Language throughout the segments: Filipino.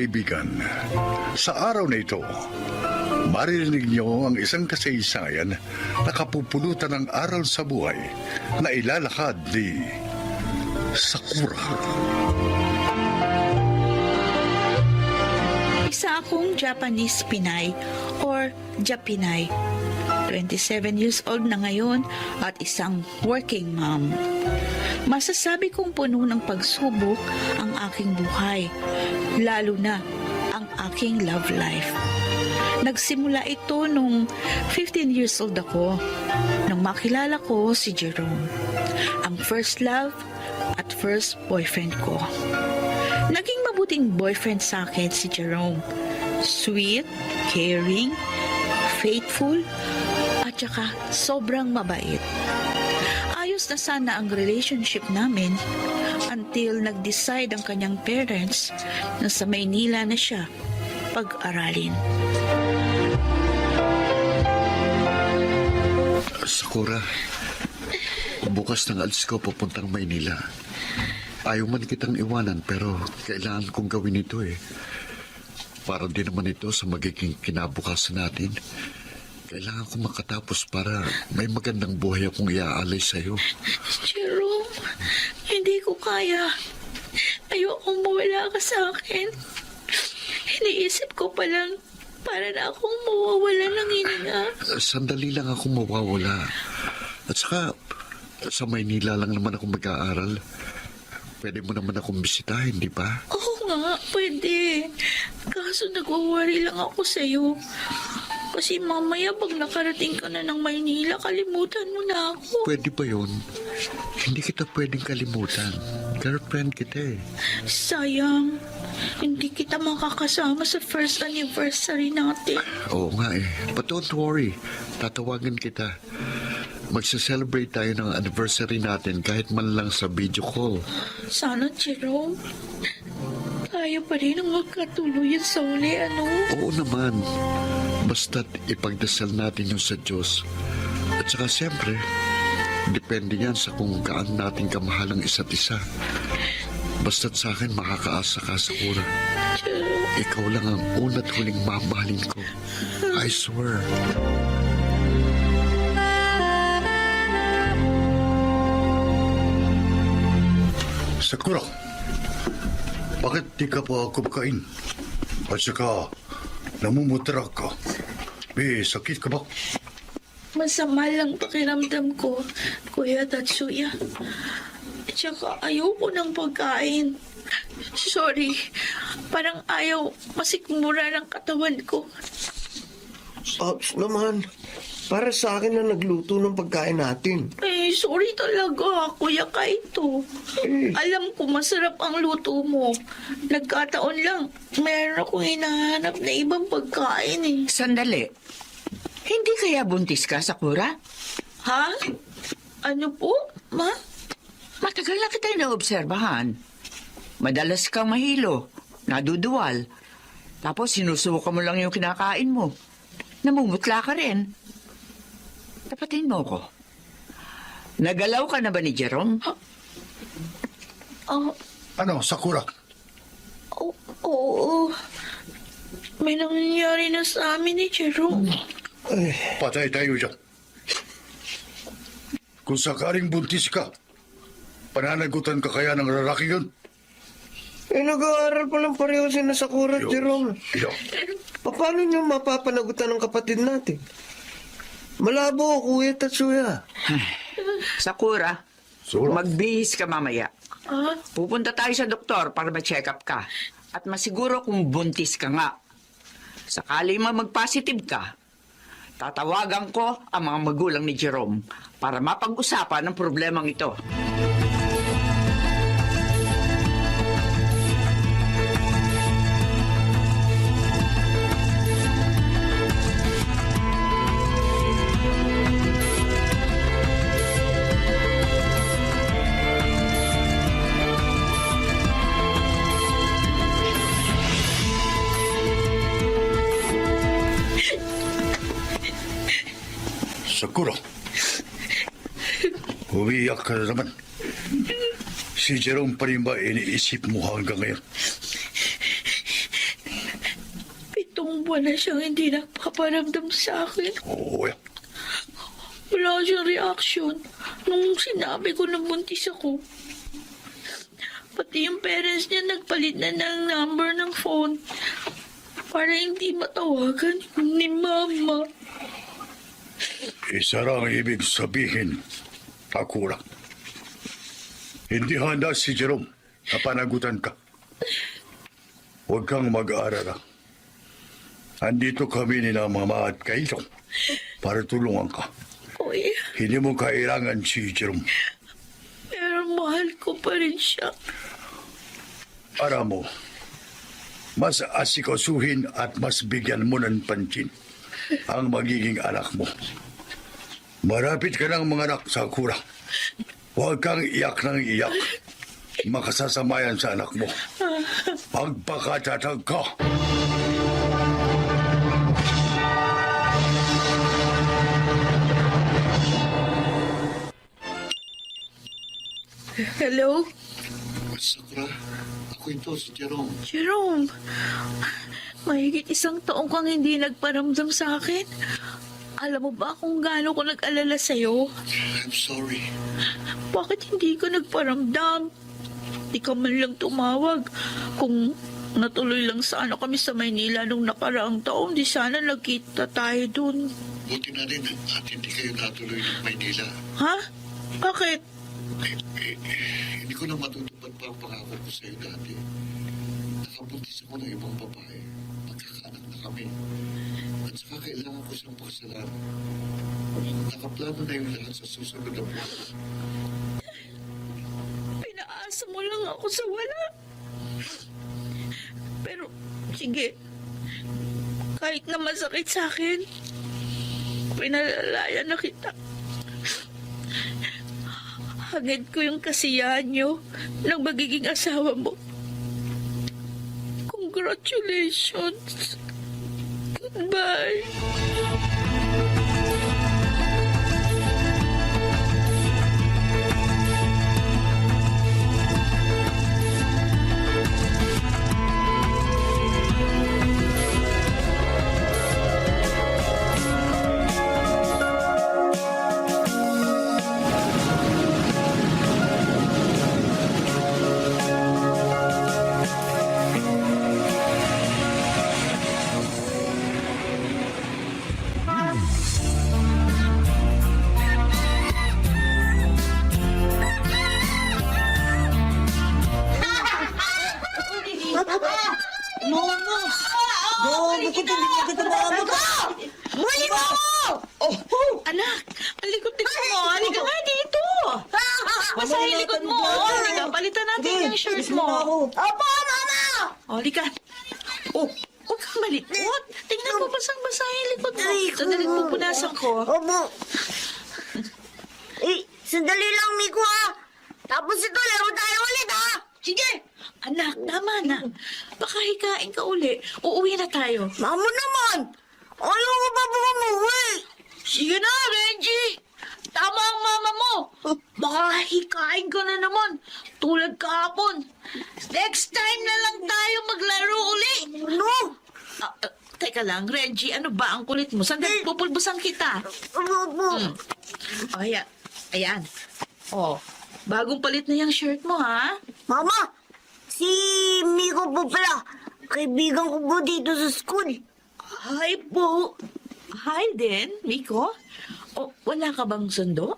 kaibigan, sa araw na ito, maririnig niyo ang isang kasaysayan na kapupulutan ng aral sa buhay na ilalakad ni Sakura. Isa akong Japanese Pinay or Japinay. 27 years old na ngayon at isang working mom. Masasabi kong puno ng pagsubok ang aking buhay, lalo na ang aking love life. Nagsimula ito nung 15 years old ako, nung makilala ko si Jerome, ang first love at first boyfriend ko. Naging mabuting boyfriend sa akin si Jerome. Sweet, caring, faithful, at saka sobrang mabait. Ayos na sana ang relationship namin until nag-decide ang kanyang parents na sa Maynila na siya pag-aralin. Sakura, bukas ng alis ko papuntang Maynila. Ayaw man kitang iwanan pero kailangan kong gawin ito eh. Para din naman ito sa magiging kinabukasan natin. Kailangan ko makatapos para may magandang buhay akong iaalay sa'yo. Jerome, hindi ko kaya. Ayokong mawala ka sa akin. Iniisip ko palang para na akong mawawala ng hininga. Sandali lang ako mawawala. At saka, sa Maynila lang naman ako mag-aaral. Pwede mo naman akong bisitahin, di ba? Oo nga, pwede. Kaso nag-worry lang ako sa'yo. Kasi mamaya pag nakarating ka na ng Maynila, kalimutan mo na ako. Pwede ba yun? Hindi kita pwedeng kalimutan. Girlfriend kita eh. Sayang, hindi kita makakasama sa first anniversary natin. Oo nga eh. But don't worry. Tatawagan kita. Magsa-celebrate tayo ng anniversary natin kahit man lang sa video call. Sana, Jerome, tayo pa rin ang magkatuluyan sa uli, ano? Oo naman. Basta't ipagdasal natin yung sa Diyos. At saka siyempre, depende yan sa kung gaano natin kamahal ang isa't isa. Basta't sa akin makakaasa ka, Sakura. Jerome, Ikaw lang ang una't huling mamahalin ko. I swear. Sakura, bakit di ka pa kumakain? At saka, namumutra ka. May sakit ka ba? masama lang pakiramdam ko, Kuya Tatsuya. Tsaka ayoko ng pagkain. Sorry, parang ayaw masikmura ng katawan ko. Pops naman, para sa akin na nagluto ng pagkain natin. Eh, sorry talaga, Kuya Kaito. Alam ko masarap ang luto mo. Nagkataon lang, meron akong hinahanap na ibang pagkain eh. Sandali. Hindi kaya buntis ka, Sakura? Ha? Ano po, Ma? Matagal na kita naobserbahan. Madalas kang mahilo, naduduwal. Tapos sinusuka mo lang yung kinakain mo. Namumutla ka rin. Tapatin mo ko. Nagalaw ka na ba ni Jerome? Ano, Sakura? Oo. May nangyayari na sa amin ni Jerome. Patay tayo dyan. Kung sakaling buntis ka, pananagutan ka kaya ng lalaki yun? Nag-aaral pa lang pareho si Sakura at Jerome. Yo. Paano niyo mapapanagutan ng kapatid natin? Malabo, Kuya Tatsuya. Sakura, magbihis ka mamaya. Pupunta tayo sa doktor para ma-check up ka. At masiguro kung buntis ka nga. Sakali mag-positive ka, tatawagan ko ang mga magulang ni Jerome para mapag-usapan ang problemang ito. Sakura, umiyak ka na naman. Si Jerome pa rin ba iniisip mo hanggang ngayon? buwan na siyang hindi nagpaparamdam sa akin. Oo, Wala siyang reaction nung sinabi ko na buntis ako. Pati yung parents niya nagpalit na ng number ng phone para hindi matawagan ni Mama. isa lang ibig sabihin, Sakura. Hindi handa si Jerome na panagutan ka. Huwag kang mag-aalala. Andito kami ni na Mama at Kaito para tulungan ka. Kuya, Hindi mo kailangan si Jerome. pero mahal ko pa rin siya. Para mo, mas asikasuhin at mas bigyan mo ng pansin ang magiging anak mo. Marapit ka ng mga anak, Sakura. Huwag kang iyak ng iyak. Makasasamayan sa anak mo. Magpakatatag ka. Hello? Sakura, ako ito, si Jerome. Jerome, mahigit 1 taong kang hindi nagparamdam sa akin. Alam mo ba kung gaano ko nag-alala sa'yo? I'm sorry. Bakit hindi ka nagparamdam? Di ka man lang tumawag. Kung natuloy lang sana kami sa Maynila nung nakaraang taon, di sana nagkita tayo dun. Buti na rin at hindi kayo natuloy ng Maynila. Ha? Bakit? Hindi ko na matutupad pa ang pangako ko sa'yo dati. Nakabuntis ako ng ibang babae. Magkakaanak na kami. At saka kailangan ko siyang pakasalan. Nakaplano na yung lahat sa susunod na buwan. Pinaasa mo lang ako sa wala. Pero, sige. Kahit na masakit sa akin, pinalalayan na kita. Hagad ko yung kasiyahan niyo ng magiging asawa mo. Congratulations. Goodbye. Anak, ang likod-likod mo. Halika nga dito. Basta yung likod mo. Halika, palitan natin yung shirt mo. Opo, Mama! Halika. Oh, huwag kang malikot. Tingnan mo, basang-basa yung likod mo. Sandali, pupunasan ko. Opo. Sandali lang, Miko, ha? Tapos ito, laro tayo ulit, ha? Sige. Anak, tama na. Baka hikain ka uli. Uuwi na tayo. Mamo naman! Ayaw ko pa umuwi! Sige na, Renji. Tama ang mama mo. Baka hikain ka na naman. Tulad kahapon. Next time na lang tayo maglaro uli. Ano? Teka lang, Renji, ano ba ang kulit mo? Sandali, pupulbusan kita. Opo. Oh, ayan. Ayan. Oh, bagong palit na yung shirt mo, ha? Mama, si Miko po pala. Kaibigan ko po dito sa school. Hi po. Hi din, Miko. Oh, wala ka bang sundo?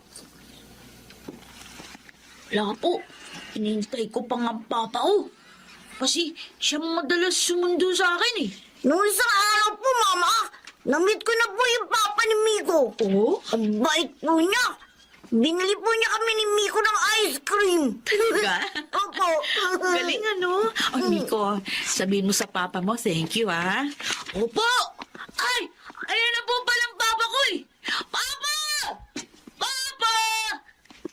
Wala po. Inintay ko pa nga ang papa ko. Kasi siya madalas sumundo sa akin eh. Nung isang araw po, Mama, na-meet ko na po yung papa ni Miko. Oh? Ang bait po niya. Binili po niya kami ni Miko ng ice cream. Talaga? Opo. Galing ano? Oh, Miko, sabihin mo sa papa mo, thank you, ha? Opo! Ay! Ayan na po palang papa ko eh! Papa! Papa!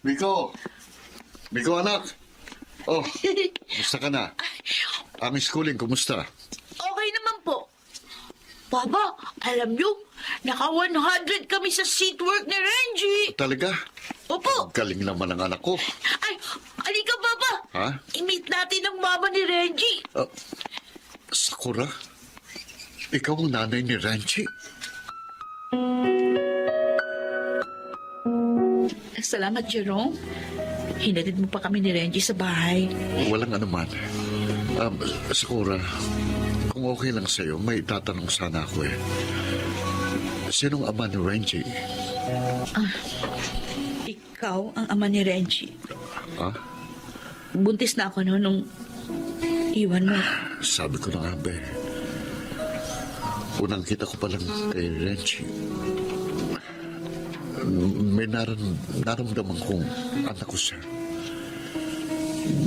Miko! Miko, anak! Oh, kumusta ka na? Ang schooling, kumusta? Okay naman po. Papa, alam niyo, naka 100 kami sa seat work ni Renji. Talaga? Opo. Galing naman ang anak ko. Ay, alika, Papa. Ha? I-meet natin ang mama ni Renji. Sakura? Ikaw ang nanay ni Renchi. Salamat, Jerome. Hinatid mo pa kami ni Renji sa bahay. Walang anuman. Sakura, kung okay lang sa'yo, may tatanong sana ako eh. Sinong ama ni Renji? Ikaw ang ama ni Renji. Ha? Buntis na ako noon nung iwan mo. Sabi ko na nga ba eh. Unang kita ko palang kay Renchi. May naramdaman kong anak ko siya.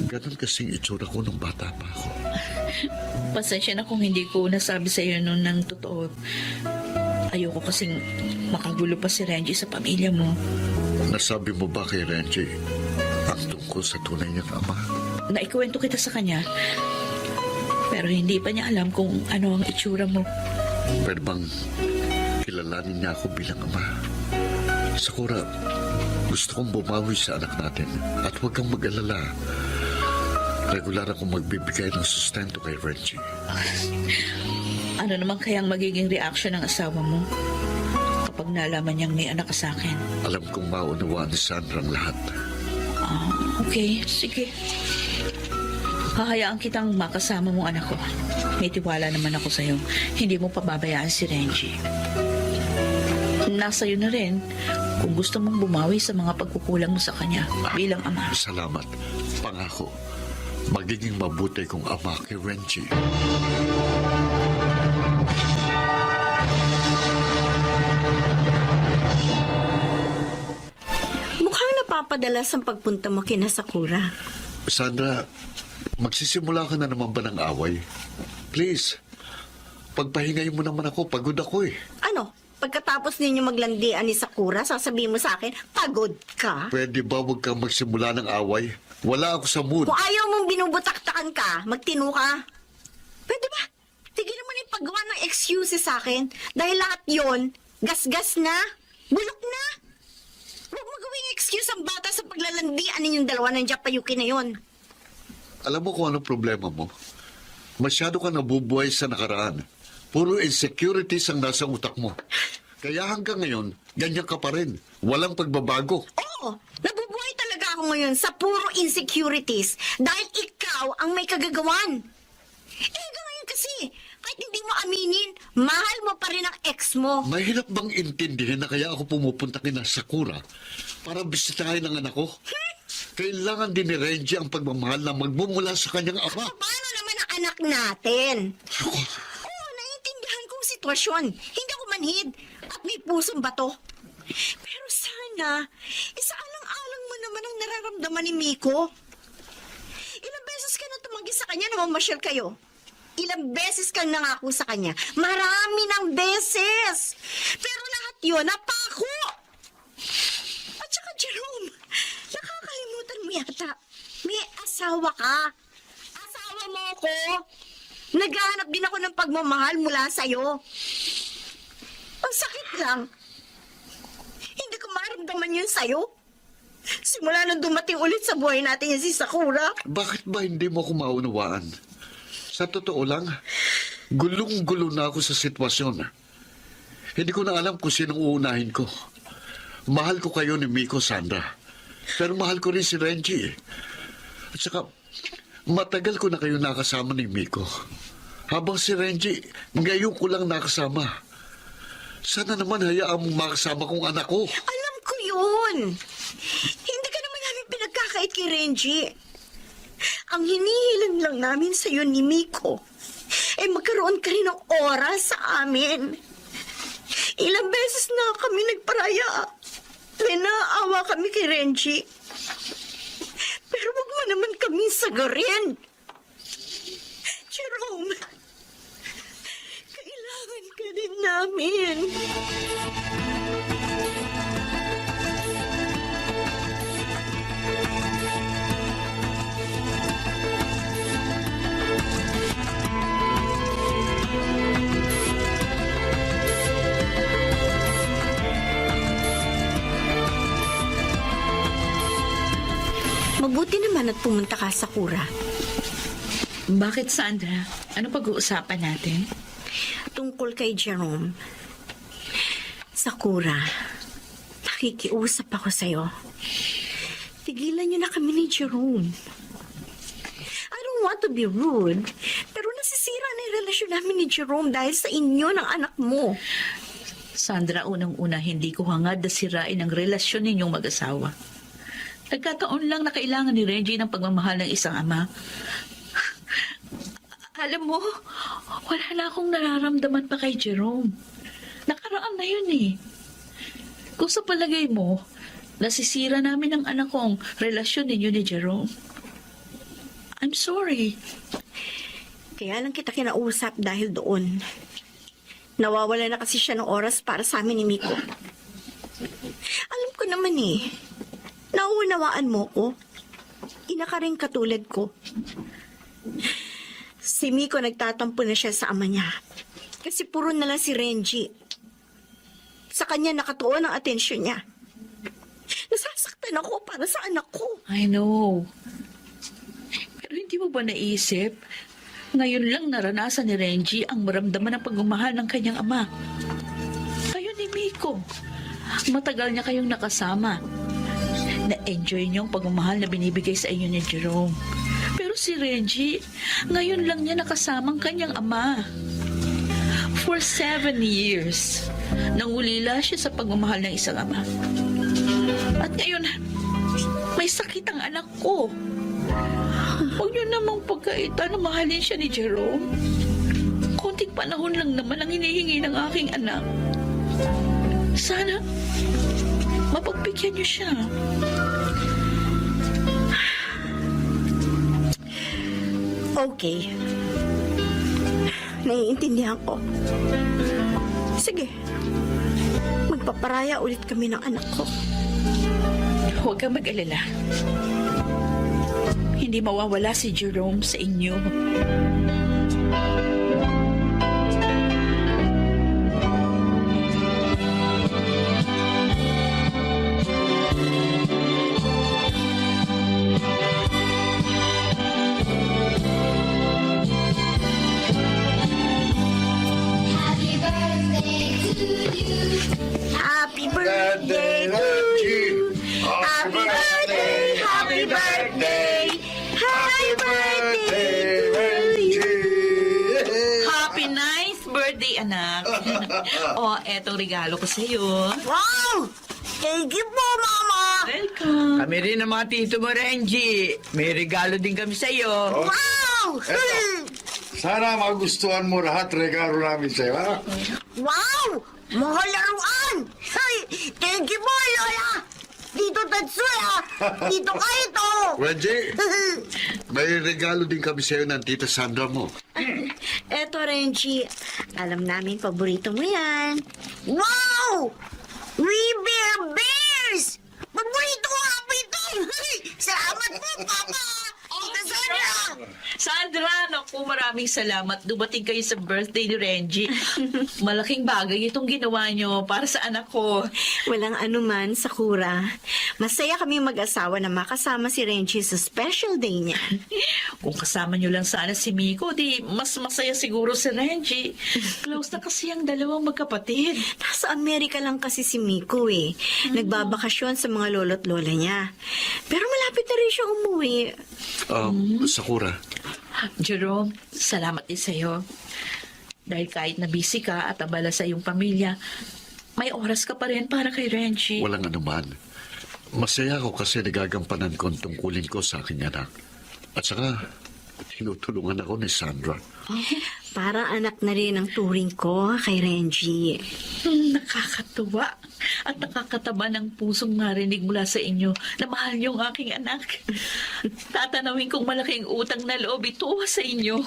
Ganon kasing itsura ko nung bata pa ako. Pasensya na kung hindi ko nasabi sa iyo noon ng totoo. Ayoko kasing makagulo pa si Renji sa pamilya mo. Nasabi mo ba kay Renchi ang tungkol sa tunay niyang ama? Naikwento kita sa kanya. Pero hindi pa niya alam kung ano ang itsura mo. Pwede bang kilalanin niya ako bilang ama? Sakura, gusto kong bumawi sa anak natin at huwag kang mag-alala. Regular akong magbibigay ng sustento kay Renchi. Ano naman kayang magiging reaction ng asawa mo kapag nalaman niyang may anak ka sa akin? Alam kong maunawaan ni Sandra ang lahat. Okay, sige. Hahayaan kitang makasama mo anak ko. May tiwala naman ako sa'yo. Hindi mo pababayaan si Renji. Nasa iyo na rin kung gusto mong bumawi sa mga pagkukulang mo sa kanya bilang ama. Salamat. Pangako, magiging mabuti kong ama kay Renchi. Mukhang napapadalas ang pagpunta mo kina Sakura. Sandra, magsisimula ka na naman ba ng away? Please, pagpahingay mo naman ako. Pagod ako eh. Ano? Pagkatapos ninyo maglandian ni Sakura, sasabihin mo sa akin, pagod ka? Pwede ba huwag kang magsimula ng away? Wala ako sa mood. Kung ayaw mong binubutaktakan ka, magtino ka. Pwede ba? Tigilan mo na yung paggawa ng excuses sa akin. Dahil lahat yon, gasgas na, bulok na. Huwag mo gawing excuse ang bata sa paglalandian ninyong dalawa ng Japayuki na yon. Alam mo kung anong problema mo? Masyado ka nabubuhay sa nakaraan. Puro insecurities ang nasa utak mo. Kaya hanggang ngayon, ganyan ka pa rin. Walang pagbabago. Oo, nabubuhay talaga ako ngayon sa puro insecurities dahil ikaw ang may kagagawan. Hanggang ngayon kasi, kahit hindi mo aminin, mahal mo pa rin ang ex mo. Mahirap bang intindihin na kaya ako pumupunta kina Sakura para bisitahin ang anak ko? Kailangan din ni Renji ang pagmamahal na magmumula sa kanyang ama. Paano naman ang anak natin? Oo, naiintindihan kong sitwasyon. Hindi ako manhid at may pusong bato. Pero sana, isaalang-alang mo naman ang nararamdaman ni Miko. Ilang beses ka na tumanggi sa kanya na mamasyal kayo. Ilang beses kang nangako sa kanya. Marami ng beses. Pero lahat yun, napako. At saka, Jerome, nakakalimutan mo yata. May asawa ka. Asawa mo ako. Naghahanap din ako ng pagmamahal mula sa'yo. Ang sakit lang. Hindi ko maramdaman yun sa'yo. Simula nung dumating ulit sa buhay natin yan si Sakura. Bakit ba hindi mo ako maunawaan? Sa totoo lang, gulong-gulo na ako sa sitwasyon. Hindi ko na alam kung sinong uunahin ko. Mahal ko kayo ni Miko, Sandra. Pero mahal ko rin si Renji. At saka, matagal ko na kayo nakasama ni Miko. Habang si Renji, ngayon ko lang nakasama. Sana naman hayaan mong makasama kong anak ko. Alam ko yun. Hindi ka naman namin pinagkakait kay Renji. Ang hinihiling lang namin sa iyo ni Miko ay magkaroon ka rin ng oras sa amin. Ilang beses na kami nagparaya. Pinaawa kami kay Renji. Pero wag mo naman kaming sagarin. Jerome, kailangan ka din namin. Mabuti naman at pumunta ka sa Sakura. Bakit, Sandra? Ano pag-uusapan natin? tungkol kay Jerome. Sakura, nakikiusap ako sa'yo. Tigilan niyo na kami ni Jerome. I don't want to be rude, pero nasisira na yung relasyon namin ni Jerome dahil sa inyo ng anak mo. Sandra, unang-una, hindi ko hangad na sirain ang relasyon ninyong mag-asawa. Nagkataon lang na kailangan ni Renji ng pagmamahal ng isang ama. Alam mo, wala na akong nararamdaman pa kay Jerome. Nakaraan na yun eh. Kung sa palagay mo, nasisira namin ang anak kong relasyon ninyo ni Jerome. I'm sorry. Kaya lang kita kinausap dahil doon. Nawawala na kasi siya ng oras para sa amin ni Miko. Alam ko naman eh. Nauunawaan mo ko. Ina ka rin katulad ko. Si Miko nagtatampo na siya sa ama niya. Kasi puro na lang si Renji. Sa kanya nakatuon ang atensyon niya. Nasasaktan ako para sa anak ko. I know. Pero hindi mo ba naisip? Ngayon lang naranasan ni Renji ang maramdaman ng pagmamahal ng kanyang ama. Kayo ni Miko. Matagal niya kayong nakasama. Na-enjoy niyo ang pagmamahal na binibigay sa inyo ni Jerome. Pero si Renji, ngayon lang niya nakasama ang kanyang ama. For 7 years, nangulila siya sa pagmamahal ng isang ama. At ngayon, may sakit ang anak ko. Huwag niyo namang pagkaitan na mahalin siya ni Jerome. Konting panahon lang naman ang hinihingi ng aking anak. Sana, mapagbigyan niyo siya. Okay. Naiintindihan ko. Sige. Magpaparaya ulit kami ng anak ko. Huwag kang mag-alala. Hindi mawawala si Jerome sa inyo. Happy birthday to you. Happy birthday, happy birthday. Happy birthday to you. Happy nice birthday, anak. O, etong regalo ko sa'yo. Wow! Thank you po, Mama! Welcome. Kami rin ang mga tito mo, Renji. May regalo din kami sa'yo. Wow! Sana magustuhan mo lahat regalo namin sa'yo, ha? Wow! Mga laruan! Hey, thank you po, Lola! Dito Tatsuya! Dito Kaito! Reggie, may regalo din kami sa'yo ng tita Sandra mo. Eto, Renji. Alam namin paborito mo yan. Wow! We Bear Bears! Paborito ko nga po ito! Salamat po, Papa! Tita Sandra! Sandra, naku, maraming salamat. Dumating kayo sa birthday ni Renji. Malaking bagay itong ginawa nyo para sa anak ko. Walang anuman, Sakura. Masaya kami mag-asawa na makasama si Renji sa special day niya. Kung kasama nyo lang sana si Miko, di mas masaya siguro si Renji. Close na kasi ang dalawang magkapatid. Nasa Amerika lang kasi si Miko eh. Nagbabakasyon sa mga lolo't lola niya. Pero malapit na rin siya umuwi. Sakura, Jerome, salamat din sa'yo. Dahil kahit na busy ka at abala sa iyong pamilya, may oras ka pa rin para kay Renji. walang anuman. Masaya ako kasi nagagampanan ko ang tungkulin ko sa aking anak. At saka, tinutulungan ako ni Sandra. Para anak na rin ang turing ko kay Renji. Nakakatuwa at nakakataba ng pusong marinig mula sa inyo na mahal niyo ang aking anak. Tatanawin kong malaking utang na loob ito sa inyo.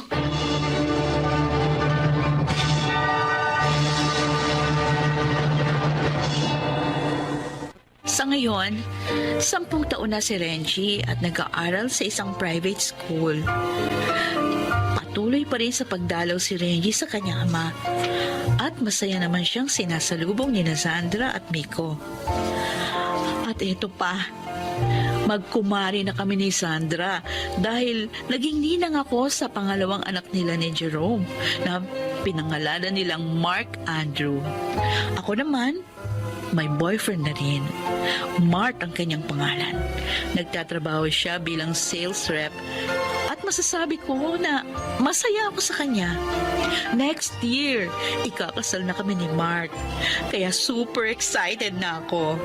Sa ngayon, 10 taon na si Renji at nag-aaral sa isang private school. Patuloy pa rin sa pagdalaw si Renji sa kanyang ama at masaya naman siyang sinasalubong ni Sandra at Miko. At ito pa, magkumari na kami ni Sandra dahil naging ninang ako sa pangalawang anak nila ni Jerome na Pinangalanan nilang Mark Andrew. Ako naman, may boyfriend na rin. Mart ang kanyang pangalan. Nagtatrabaho siya bilang sales rep at masasabi ko na masaya ako sa kanya. Next year, ikakasal na kami ni Mart. Kaya super excited na ako.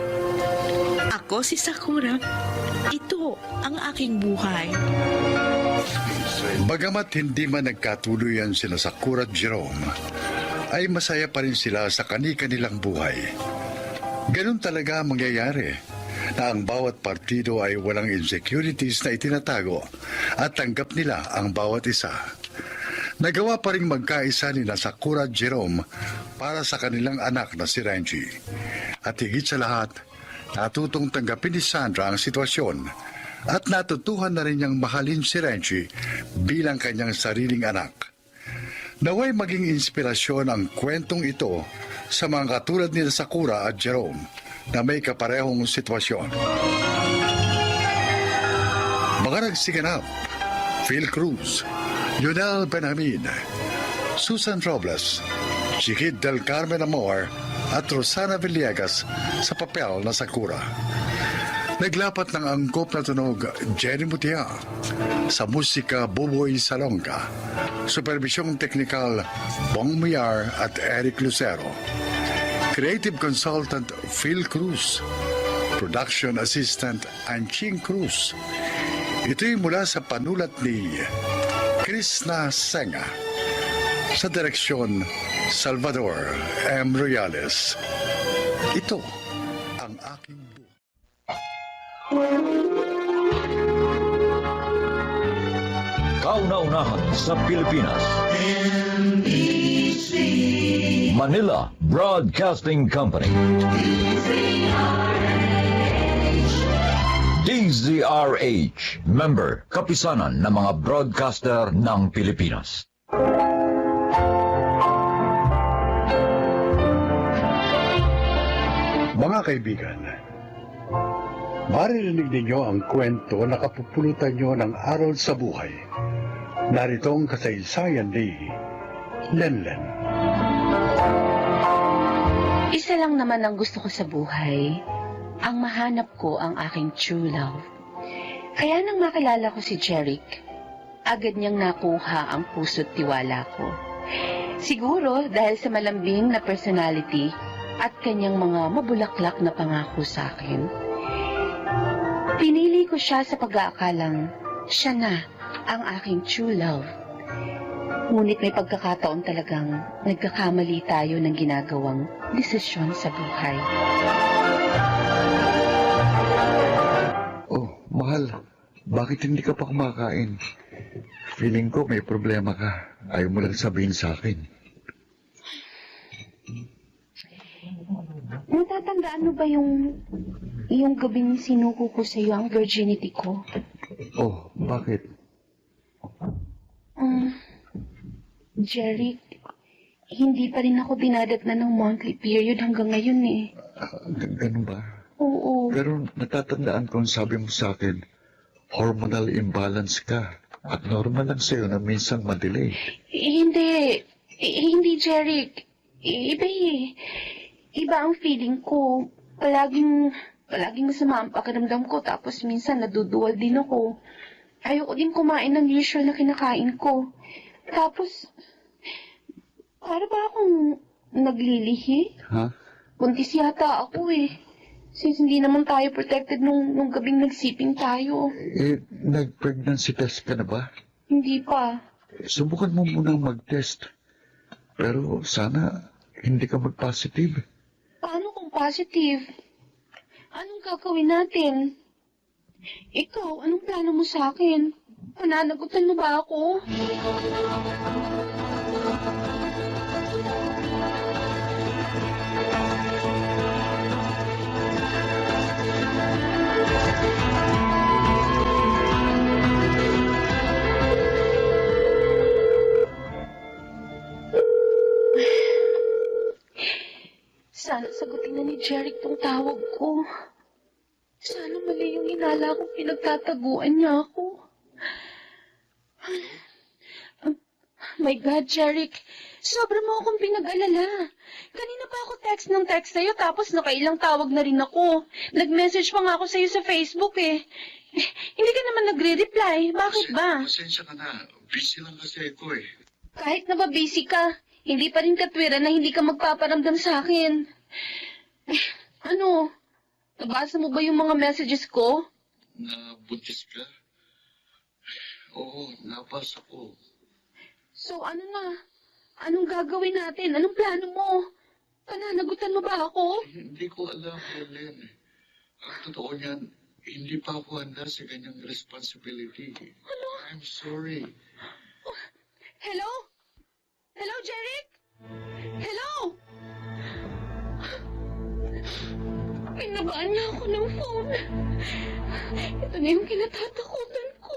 Ako si Sakura. Ito ang aking buhay. Bagamat hindi man nagkatuluyan sila Sakura at Jerome, ay masaya pa rin sila sa kani-kanilang buhay. Ganun talaga ang mangyayari na ang bawat partido ay walang insecurities na itinatago at tanggap nila ang bawat isa. Nagawa pa rin magkaisa nila Sakura at Jerome para sa kanilang anak na si Renji. At higit sa lahat, natutong tanggapin ni Sandra ang sitwasyon at natutuhan na rin niyang mahalin si Renji bilang kanyang sariling anak. Naway maging inspirasyon ang kwentong ito sa mga katulad ni Sakura at Jerome na may kaparehong sitwasyon. Mga nagsiganap, Phil Cruz, Lionel Benjamin, Susan Robles, Chiquit del Carmen Amor at Rosana Villegas sa papel na Sakura. Naglapat ng angkop na tunog Jenny Mutia, sa musika Buboy Salonga, supervisyong teknikal Bong Muyar at Eric Lucero, creative consultant Phil Cruz, production assistant Anching Cruz. Ito'y mula sa panulat ni Krishna Senga, sa direksyon Salvador M. Royales. Ito ang aking buhay. Kauna-unahan sa Pilipinas. Manila Broadcasting Company. DZRH. Member, kapisanan ng mga broadcaster ng Pilipinas. Mga kaibigan, maririnig ninyo ang kwento na kapupulutan nyo ng aral sa buhay. Narito ang kasaysayan ni Lenlen. Isa lang naman ang gusto ko sa buhay, ang mahanap ko ang aking true love. Kaya nang makilala ko si Jeric, agad niyang nakuha ang puso't tiwala ko. Siguro dahil sa malambing na personality at kanyang mga mabulaklak na pangako sa akin. Pinili ko siya sa pag-aakalang siya na ang aking true love. Ngunit may pagkakataon talagang nagkakamali tayo ng ginagawang desisyon sa buhay. Oh, mahal, bakit hindi ka pa kumakain? Feeling ko may problema ka. Ayaw mo lang sabihin sa akin. Natatandaan mo ba yung gabing sinuko ko sa iyo ang virginity ko? Oh, bakit? Jeric, hindi pa rin ako dinadatnan ng monthly period hanggang ngayon eh. Ganun ba? Oo. Pero natatandaan ko ang sabi mo sa akin, hormonal imbalance ka. At normal lang sa'yo na minsan madelay. Hindi, Jeric. Iba eh. Iba ang feeling ko. Palaging masama ang pakiramdam ko tapos minsan naduduwal din ako. Ayoko din kumain ng usual na kinakain ko. Tapos, para ba akong naglilihi? Ha? Buntis yata ako eh. Since hindi naman tayo protected nung gabing nagsiping tayo. Nag-pregnancy test ka na ba? Hindi pa. Subukan mo munang mag-test. Pero sana hindi ka mag-positive. Paano kung positive? Anong gagawin natin? Ikaw, anong plano mo sa akin? Pananagutan mo ba ako? Sana sagutin na ni Jeric tong tawag ko. Sana mali yung hinala kong pinagtataguan niya ako. My God, Jeric. Sobra mo akong pinag-alala. Kanina pa ako text ng text sa'yo tapos nakailang tawag na rin ako. Nag-message pa nga ako sa'yo sa Facebook eh. Hindi ka naman nagre-reply. Bakit ba? Pasensya ka na. Busy lang kasi ako eh. Kahit na ba busy ka, hindi pa rin katwira na hindi ka magpaparamdam sa akin. Ano? Nabasa mo ba yung mga messages ko? Nabuntis ka? Oo, nabasa ko. So ano na? Anong gagawin natin? Anong plano mo? Pananagutan mo ba ako? Hindi ko alam, Helen. Ang totoo niyan, hindi pa ako handa sa ganyang responsibility. Ano? I'm sorry. Hello? Hello, Jeric? Hello? Pinabaan niya ako ng phone. Ito na yung kinatatakutan ko.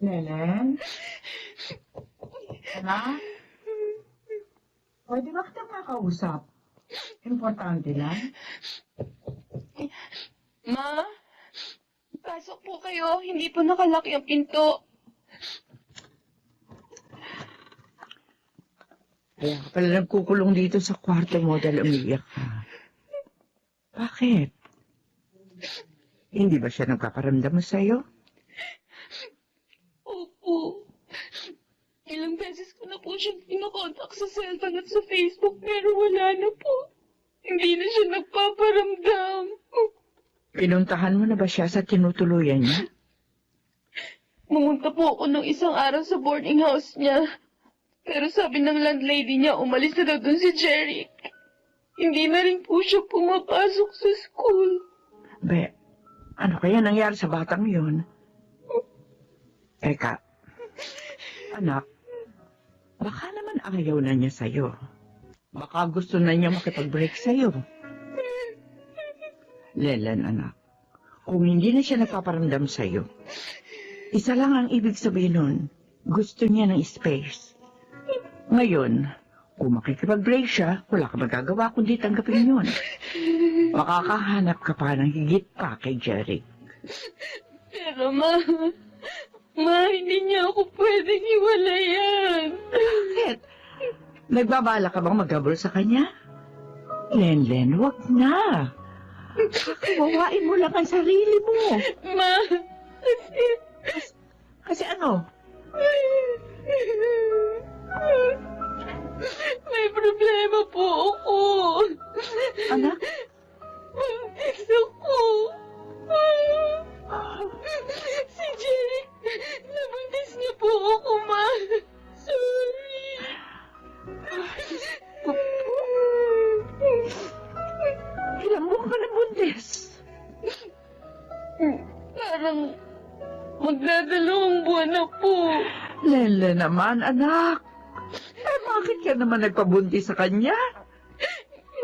Helen? Anak? Pwede ba kitang makausap? Importante lang. Ma? Pasok po kayo. Hindi po nakalaki ang pinto. Kaya ka pala nagkukulong dito sa kwarto mo dahil umiiyak ka. Bakit? Hindi ba siya nagpaparamdam sa'yo? Opo. Ilang beses ko na po siyang pinakontak sa cellphone at sa Facebook pero wala na po. Hindi na siya nagpaparamdam. Pinuntahan mo na ba siya sa tinutuluyan niya? Pumunta po ako ng isang araw sa boarding house niya. Pero sabi ng landlady niya, umalis na daw dun si Jeric. Hindi na rin po siya pumapasok sa school. Be, ano kaya nangyari sa batang yun? Teka, anak, baka naman ayaw na niya sa'yo. Baka gusto na niya makipag-break sa'yo. Lelan, anak, kung hindi na siya nagpaparamdam sa'yo, isa lang ang ibig sabihin nun, gusto niya ng space. Ngayon, kung makikipag-break siya, wala ka magagawa kundi tanggapin yun. Makakahanap ka pa ng higit pa kay Jeric. Pero ma, hindi niya ako pwedeng iwalayan. Bakit? Nagbabala ka bang magabol sa kanya? Len, wag na. Kakawawain mo lang ang sarili mo. Ma, Kasi ano? may problema po ako. Anak? Buntis ako. Si Jeric, nabuntis niya po ako, ma. Sorry. Ilang buwan ka na buntis? Parang magdadalawang buwan na po. Lele naman, anak. Bakit ka naman nagpabuntis sa kanya?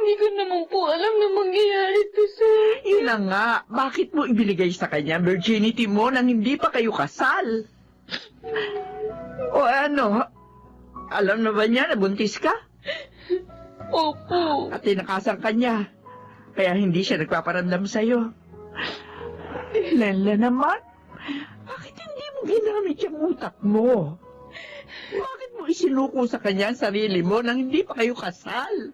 Hindi ko naman po alam na mangyayari to, sir. Yun na nga, bakit mo ibinigay sa kanya ang virginity mo nang hindi pa kayo kasal? O ano, alam na ba niya na buntis ka? Opo. At tinakasan ka niya, kaya hindi siya nagpaparamdam sa'yo. Lele naman, bakit hindi mo ginamit yung utak mo? Bakit mo isinuko sa kanya ang sarili mo nang hindi pa kayo kasal?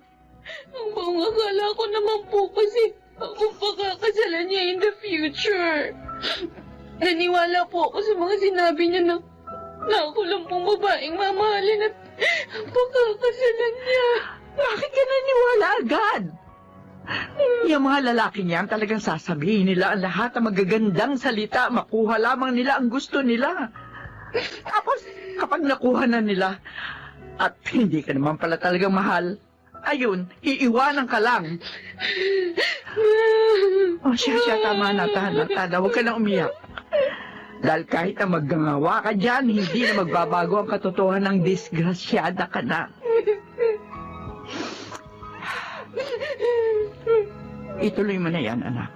Ang mga akala ko naman po kasi ako pakakasalan niya in the future. Naniwala po ako sa mga sinabi niya na ako lang pong babaeng mamahalin at pakakasalan niya. Bakit ka naniwala agad? Yung mga lalaki niya ang talagang sasabihin nila ang lahat ng magagandang salita, makuha lamang nila ang gusto nila. Tapos, kapag nakuha na nila, at hindi ka naman pala talagang mahal, ayun, iiwanan ka lang. O siya, tama na, Tana, huwag ka na umiyak. Dahil kahit na maggangawa ka dyan, hindi na magbabago ang katotohanan ng disgrasyada ka na. Ituloy mo na yan, anak.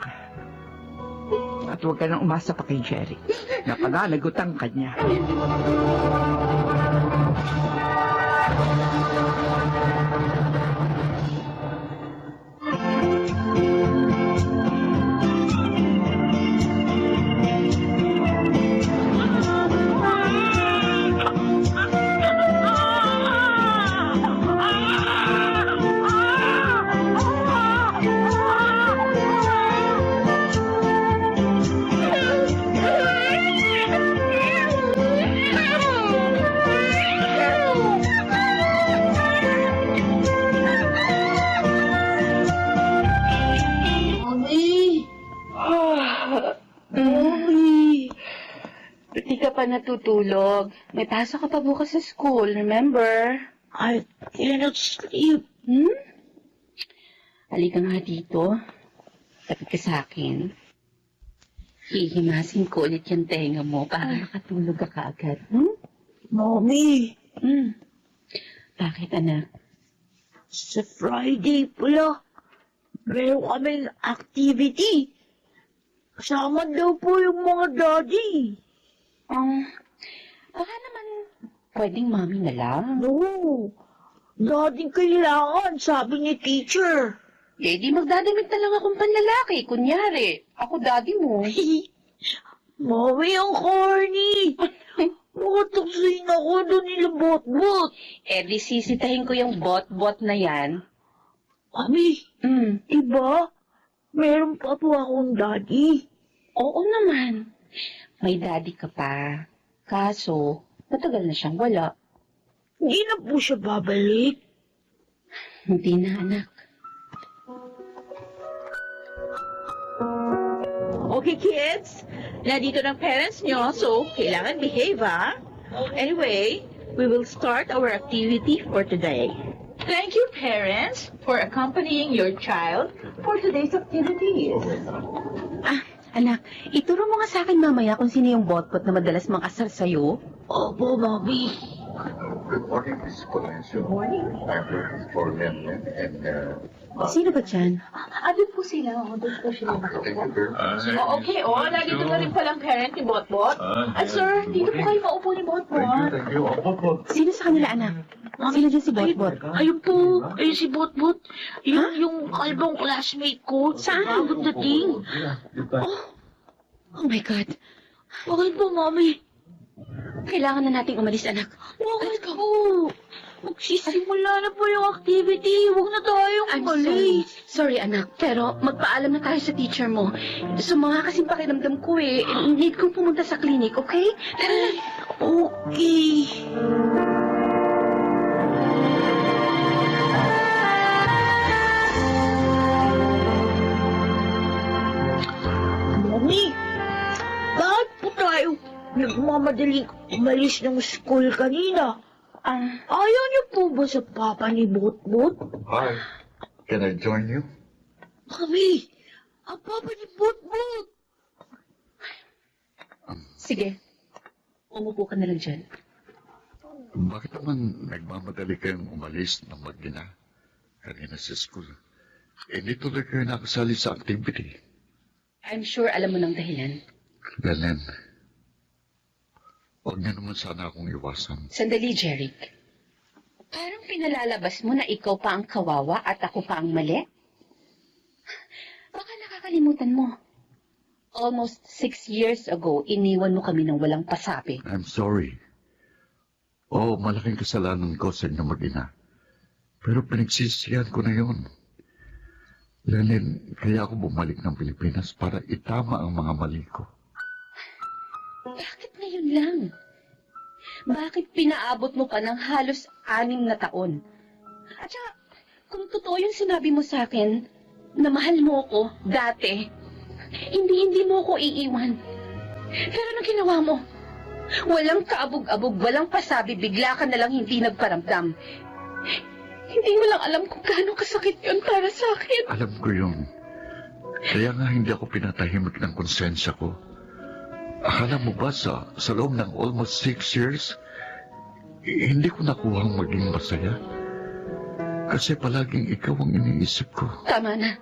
At huwag ka nang umasa pa kay Jerry. Napananagutan ka niya. Hindi ka pa natutulog. May pasok ka pa bukas sa school, remember? I cannot sleep. Halika nga dito. Tapit ka sa akin. Hihimasin ko ulit yung tenga mo para makatulog ka kaagad. Mommy, Bakit, anak? sa Friday pala, meron kaming activity. Kasama daw po yung mga daddy. Baka naman pwedeng mami na lang. No, daddy kailangan, sabi ni teacher. Eh, di magdadamit na lang akong panlalaki. Kunyari, ako daddy mo. Mommy, ang corny. Makatuksin ako doon nila bot-bot. Eh, di sisitahin ko yung bot-bot na yan. Mami, iba? Meron pa po akong daddy. Oo naman. May daddy ka pa. Kaso, matagal na siyang wala. Hindi na po siya babalik. Hindi na, anak. Okay, kids. Nandito ng parents nyo, so kailangan behave, ha? Anyway, we will start our activity for today. Thank you, parents, for accompanying your child for today's activities. Anak, ituro mo nga sa akin mamaya kung sino yung bot-bot na madalas mang-asar sa'yo. Opo, Mami. Good morning, Miss Polencio. Good morning. I'm working for Lemon and Sino ba dyan? Ano po sila? Doon po sila. thank you very much. Okay, nandito na rin palang parent ni Botbot. At sir, dito po kayo maupo ni Botbot. Thank you. Sino sa kanila, anak? Sino dyan si bot-bot? Ayun po, ayun si Bot-Bot. Yung kalbong classmate ko. Saan? Bagong dating. Oh my God. Bakit po, Mami? Kailangan na nating umalis, anak. Bakit po? Magsisimula na po yung activity. Huwag na tayong I'm sorry. umalis. Sorry, anak. Pero magpaalam na tayo sa teacher mo. Sumama kasing pakiramdam ko eh. Need kong pumunta sa clinic, okay? Tara na. Okay. Mami, bakit po tayo nagmamadaling umalis ng school kanina? Ayaw niyo po ba sa papa ni Bot-Bot? Hi. Can I join you? Mami, ang papa ni Bot-Bot. Sige. Umupo ka na lang dyan. Bakit naman nagmamadali kayong umalis ng mag-ina kanina sa school? Hindi tuloy kayo nakasali sa activity. I'm sure alam mo ng dahilan. Belen, huwag niyo naman sana akong iwasan. Sandali, Jeric. Parang pinalalabas mo na ikaw pa ang kawawa at ako pa ang mali? Baka nakakalimutan mo. Almost 6 years ago, iniwan mo kami ng walang pasabi. I'm sorry. Oo, malaking kasalanan ko sa inyo mag-ina. Pero pinagsisihan ko na yun. Lenin, kaya ako bumalik ng Pilipinas para itama ang mga mali ko. Bakit ngayon lang? Bakit pinaabot mo pa ng halos 6 na taon? At saka, kung totoo yung sinabi mo sa akin, na mahal mo ko dati, hindi mo ko iiwan. Pero ano ginawa mo? Walang kaabog-abog, walang pasabi, bigla ka na lang hindi nagparamdam. Hindi mo lang alam kung gaano kasakit yun para sa akin. Alam ko yun. Kaya nga hindi ako pinatahimik ng konsensya ko. Akala mo ba sa loob ng almost 6 years, hindi ko nakuhang maging masaya? Kasi palaging ikaw ang iniisip ko. Tama na.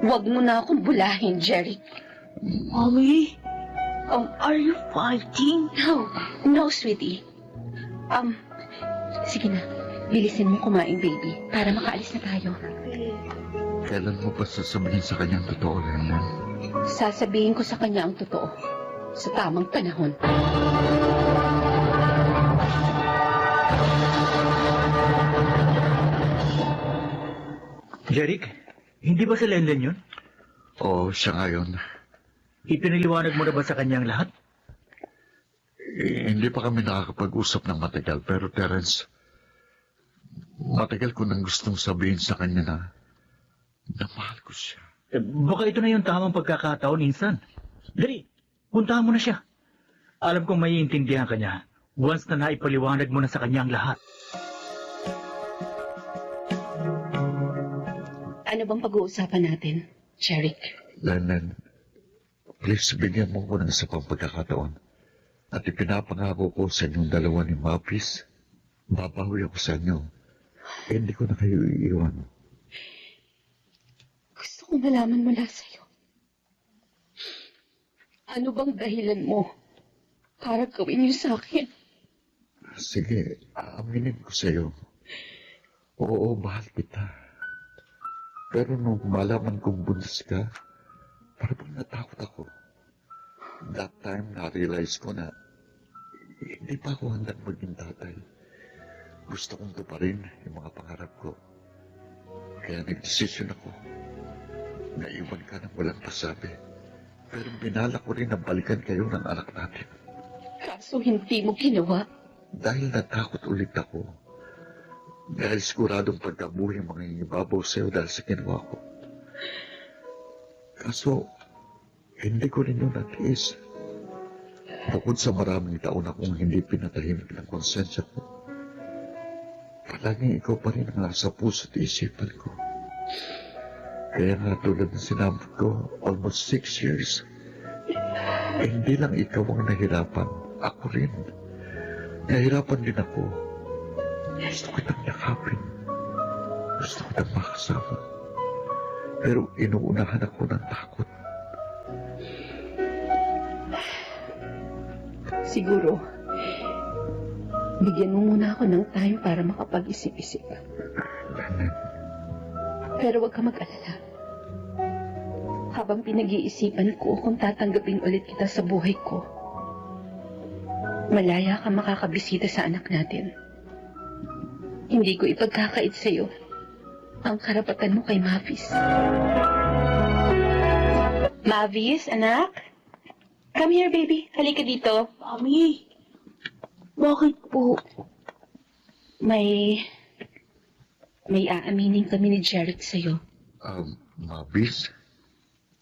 Huwag mo na akong bulahin, Jeric. Mommy, are you fighting? No, sweetie. Sige na. Bilisin mo kumain, baby, para makaalis na tayo. Kailan mo pa sasabihin sa kanya ang totoo, Lenlen? Sasabihin ko sa kanya ang totoo sa tamang panahon. Jeric, hindi ba si Lenlen yun? Oo, siya ngayon. Ipinaliwanag mo na ba sa kanya ang lahat? Hindi pa kami nakakapag-usap ng matagal, pero Terence, matagal ko nang gustong sabihin sa kanya na mahal ko siya. Baka ito na yung tamang pagkakataon, insan. Dali, puntahan mo na siya. Alam kong maiintindihan ka niya once na naipaliwanag mo na sa kanya ang lahat. Ano bang pag-uusapan natin, Jeric? Lenlen, please bigyan mo ko ng isa pang pagkakataon. At ipinapangako ko sa inyong dalawa ni Mapis, babawi ako sa inyo. Hindi ko na kayo iiwan. Gusto kong malaman mula sa'yo. Ano bang dahilan mo para gawin niyo sa akin? Sige, aaminin ko sa iyo. Oo, mahal kita. Pero nung malaman kong buntis ka, parang natakot ako. That time, na-realize ko na hindi pa ako handang maging tatay. Gusto kong tuparin yung mga pangarap ko. Kaya nag-desisyon ako. Naiwan ka ng walang pasabi. Pero binala ko rin na balikan kayo ng anak natin. Kaso hindi mo ginawa. Dahil natakot ulit ako. Dahil siguradong pagkabuhi ang mga ingibabaw sa'yo dahil sa ginawa ko. Kaso, hindi ko rin yun natiis. Bukod sa maraming taon akong hindi pinatahimik ng konsensya ko, palaging ikaw pa rin ang nasa puso't isipan ko. Kaya nga tulad ng sinabi ko, almost 6 years, hindi lang ikaw ang nahirapan, ako rin. Nahirapan din ako. Gusto kitang yakapin. Gusto kitang makasama. Pero inuunahan ako ng takot. Siguro, bigyan mo muna ako ng time para makapag-isip-isip. Lenlen, Pero huwag ka mag-alala. Habang pinag-iisipan ko kung tatanggapin ulit kita sa buhay ko, malaya ka makakabisita sa anak natin. Hindi ko ipagkakait sa'yo ang karapatan mo kay Mavis. Mavis, anak? Come here, baby. Halika dito. Mommy, bakit po? May aaminin kami ni Jeric sa'yo. Mabis,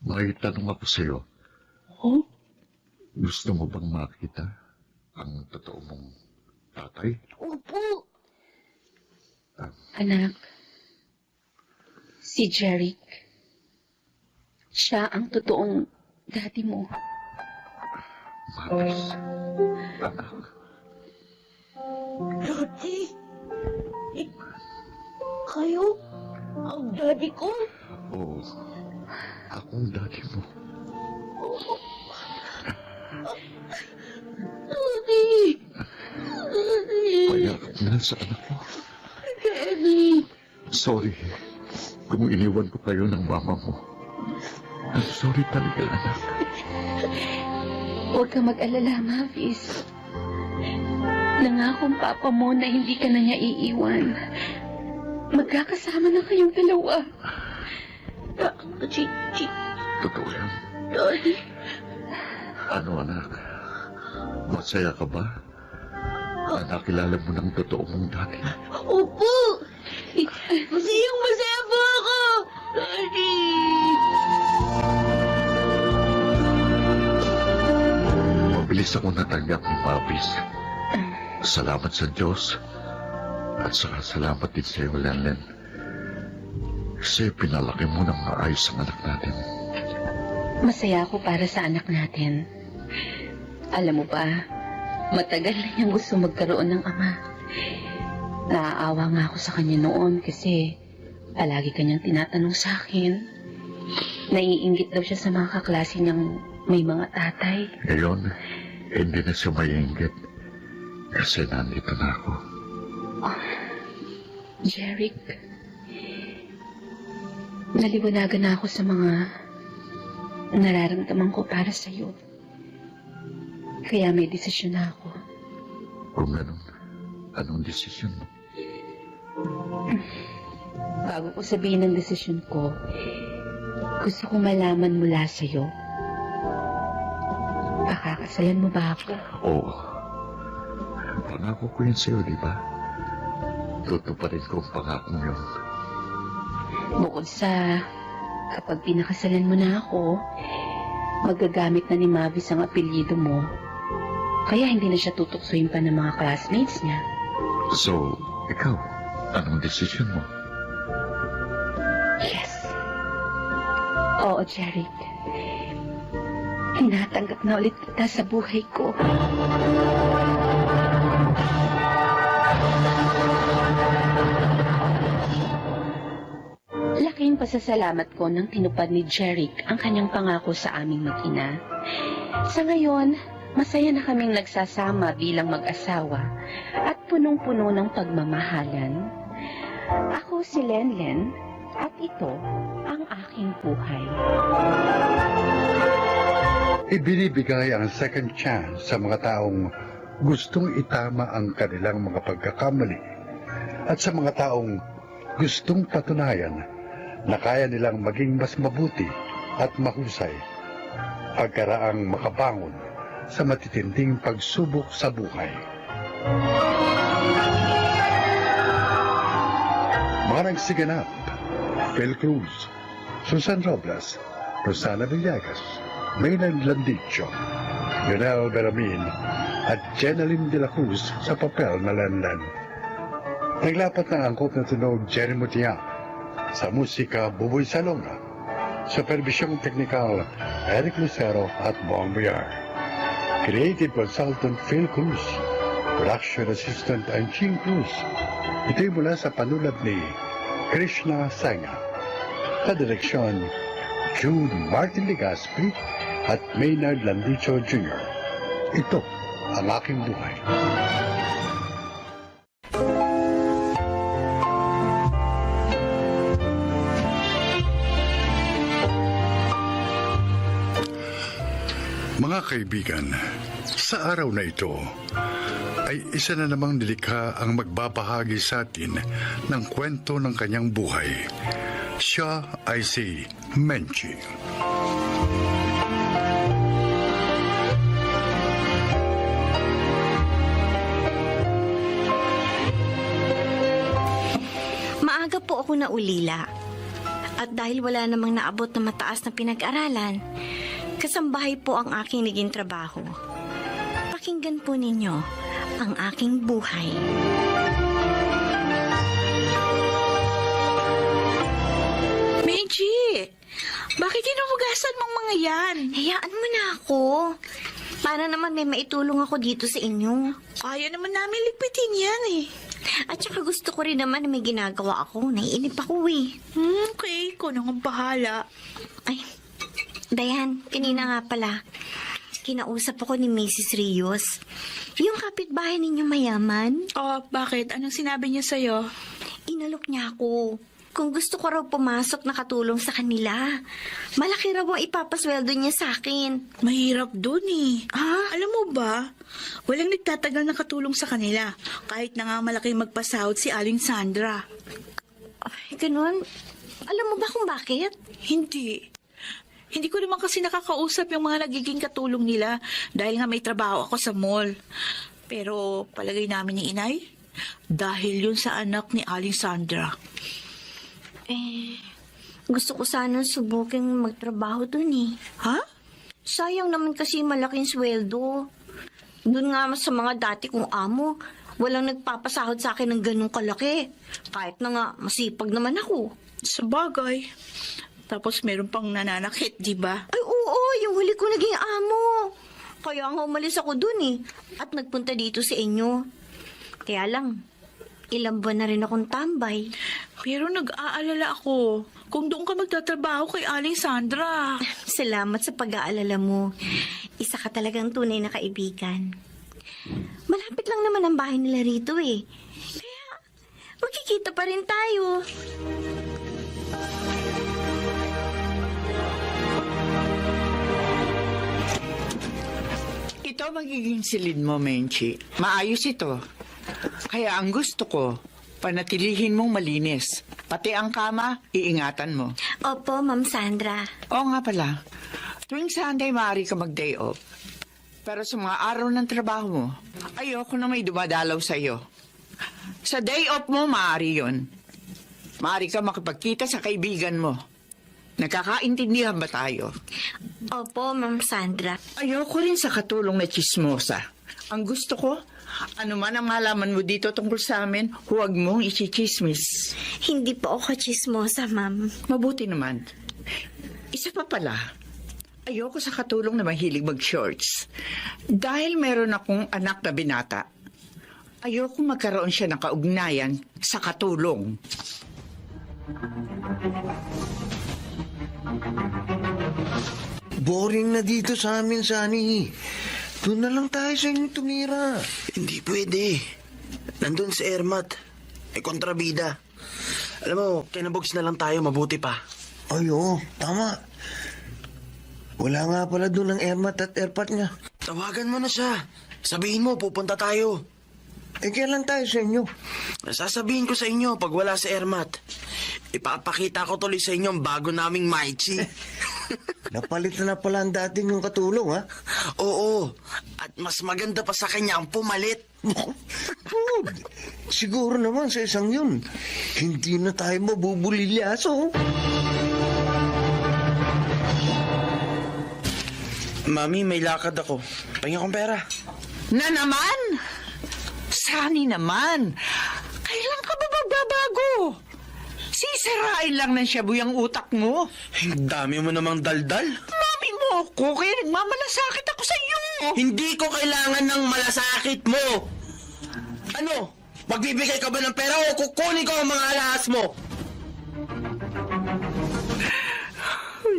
may tanong ako sa'yo. Huh? Gusto mo bang makita ang totoo mong tatay? Opo. Anak, si Jeric, siya ang totoong daddy mo. Mabis, anak, Daddy? Kayo? Ang daddy ko? oo, akong daddy mo. Daddy! Daddy! Payakap na sa anak mo. Daddy! Sorry kung iniwan ko kayo ng mama mo. I'm sorry talaga, anak. Huwag ka mag-alala, Mavis. Nangakong papa mo na hindi ka na niya iiwan. Magkakasama na kayong dalawa. Totoo yan. Daddy! Ano, anak? Masaya ka ba? Na nakilala mo ng totoo mong dati? Opo! Masayang-masaya po ako! Daddy! Mabilis ako natanggap ni Mabis. Salamat sa Diyos. At saka salamat din sa iyo, Lenlen. Kasi pinalaki mo ng maayos ang anak natin. Masaya ako para sa anak natin. Alam mo ba, matagal na niyang gusto magkaroon ng ama. Naaawa nga ako sa kanya noon kasi palagi kanyang tinatanong sa akin Naiinggit daw siya sa mga kaklase niyang may mga tatay. Ngayon, hindi na siya maiinggit. Kasi nandito na ako. Jeric, naliwanagan na ako sa mga nararamdaman ko para sa'yo. Kaya may desisyon na ako. Kung ganun, anong desisyon mo? Bago ko sabihin ang desisyon ko, gusto kong malaman mula sa'yo. Pakakasalan mo ba ako? Oo. Pangako ko yun sa'yo, di ba? Tutuparin ko ang pangako yun. Bukod sa kapag pinakasalan mo na ako, magagamit na ni Mavis ang apelyido mo. Kaya hindi na siya tutuksoin pa ng mga classmates niya. So, ikaw, anong desisyon mo? Yes. Oo, Jeric. Tinatanggap na ulit kita sa buhay ko. Laking pasasalamat ko nang tinupad ni Jeric ang kanyang pangako sa aming mag-ina. Sa ngayon, masaya na kaming nagsasama bilang mag-asawa at punong-puno ng pagmamahalan. Ako si Lenlen at ito ang aking buhay. Ibinibigay ang second chance sa mga taong gustong itama ang kanilang mga pagkakamali at sa mga taong gustong patunayan na kaya nilang maging mas mabuti at mahusay pagkaraang makabangon sa matitinding pagsubok sa buhay. Mga nagsiganap: Phil Cruz, Susan Robles, Rosana Villegas, Maynard Landicho, Lionel Beramin at Jenaline de la Cruz sa papel na Lenlen. Naglapat ng angkop na tunog Jerry Mutiak, sa musika Buboy Salonga, supervisyong teknikal Eric Lucero at Bong Biar. Creative Consultant Phil Cruz, Production Assistant Anching Cruz. Ito'y mula sa panulat ni Krishna Sanga. Sa direksyon, Jude Martin Legaspi at Maynard Landicho Jr. Ito ang aking buhay. Mga kaibigan, sa araw na ito ay isa na namang nilikha ang magbabahagi sa atin ng kwento ng kanyang buhay. Siya ay si Menchi. Maaga po ako naulila. At dahil wala namang naabot na mataas na pinag-aralan, kasambahay po ang aking naging trabaho. Pakinggan po ninyo ang aking buhay. Meiji, bakit hinuhugasan mong mga yan? Hayaan mo na ako. Para naman may maitulong ako dito sa inyo. Kaya naman namin ligpitin yan eh. At saka gusto ko rin naman na may ginagawa ako. Naiinip ako eh. Okay, ikaw na nga bahala. Ay, Dayan, kanina nga pala. Kinausap ako ni Mrs. Rios. Yung kapitbahay ninyo mayaman. Oh, bakit? Anong sinabi niya sa'yo? Inalok niya ako. Kung gusto ko raw pumasok na katulong sa kanila. Malaki raw ang ipapasweldo niya sa akin. Mahirap dun eh. Ah? Alam mo ba, walang nagtatagal na katulong sa kanila. Kahit na nga malaki magpasahod si Aling Sandra. Ay, ganun. Alam mo ba kung bakit? Hindi. Hindi ko naman kasi nakakausap yung mga nagiging katulong nila dahil nga may trabaho ako sa mall. Pero palagay namin ni Inay, dahil yun sa anak ni Aling Sandra. Gusto ko sanang subukin magtrabaho dun eh. Ha? Sayang naman kasi malaking sweldo. Doon nga sa mga dati kong amo, walang nagpapasahod sa akin ng ganung kalaki. Kahit na nga masipag naman ako. Sa bagay. Tapos meron pang nananakit, di ba? Ay oo, yung huli ko naging amo. Kaya nga umalis ako dun eh. At nagpunta dito sa inyo. Kaya lang, Ilang buwan na rin akong tambay. Pero nag-aalala ako kung doon ka magtatrabaho kay Aling Sandra. Salamat sa pag-aalala mo. Isa ka talagang tunay na kaibigan. Malapit lang naman ang bahay nila rito eh. Kaya, magkikita pa rin tayo. Ito magiging silid mo, Menchi. Maayos ito. Kaya ang gusto ko, panatilihin mong malinis. Pati ang kama, iingatan mo. Opo, Ma'am Sandra. Oo nga pala, tuwing Sunday maaari ka mag-day off. Pero sa mga araw ng trabaho mo, ayoko na may dumadalaw sa iyo. Sa day off mo, maaari yun. Maaari ka makipagkita sa kaibigan mo. Nagkakaintindihan ba tayo? Opo, Ma'am Sandra. Ayoko rin sa katulong na chismosa. Ang gusto ko, ano man ang malaman mo dito tungkol sa amin, huwag mong ichichismis. Hindi po ako chismosa, Ma'am. Mabuti naman. Isa pa pala, ayoko sa katulong na mahilig mag-shorts. Dahil meron akong anak na binata, ayoko magkaroon siya ng kaugnayan sa katulong. Boring na dito sa amin, Sunny. Doon na lang tayo sa inyo tumira. Hindi pwede. Nandun si Ermat. May kontrabida. Alam mo, kinabogs na lang tayo, mabuti pa. Ay, oo, tama. Wala nga pala doon ang Ermat at Erpat niya. Tawagan mo na siya. Sabihin mo, pupunta tayo. Eh, kailan tayo sa inyo? Sasabihin ko sa inyo pag wala si Ermat. Ipapakita ko tuloy sa inyo ang bago naming Maichi. Napalit na pala ang dating yung katulong, ha? Oo. At mas maganda pa sa kanya ang pumalit. Good. Siguro naman sa isang yun, hindi na tayo mabubulilyaso. Mami, may lakad ako. Pahinga akong pera. Na naman? Sani naman. Kailan ka ba magbabago? Sisirain lang ng shabu yung utak mo. Ang dami mo namang daldal. Mami mo ko, kaya nagmamalasakit ako sa iyo. Hindi ko kailangan ng malasakit mo. Ano? Magbibigay ka ba ng pera o kukunin ko ang mga alahas mo?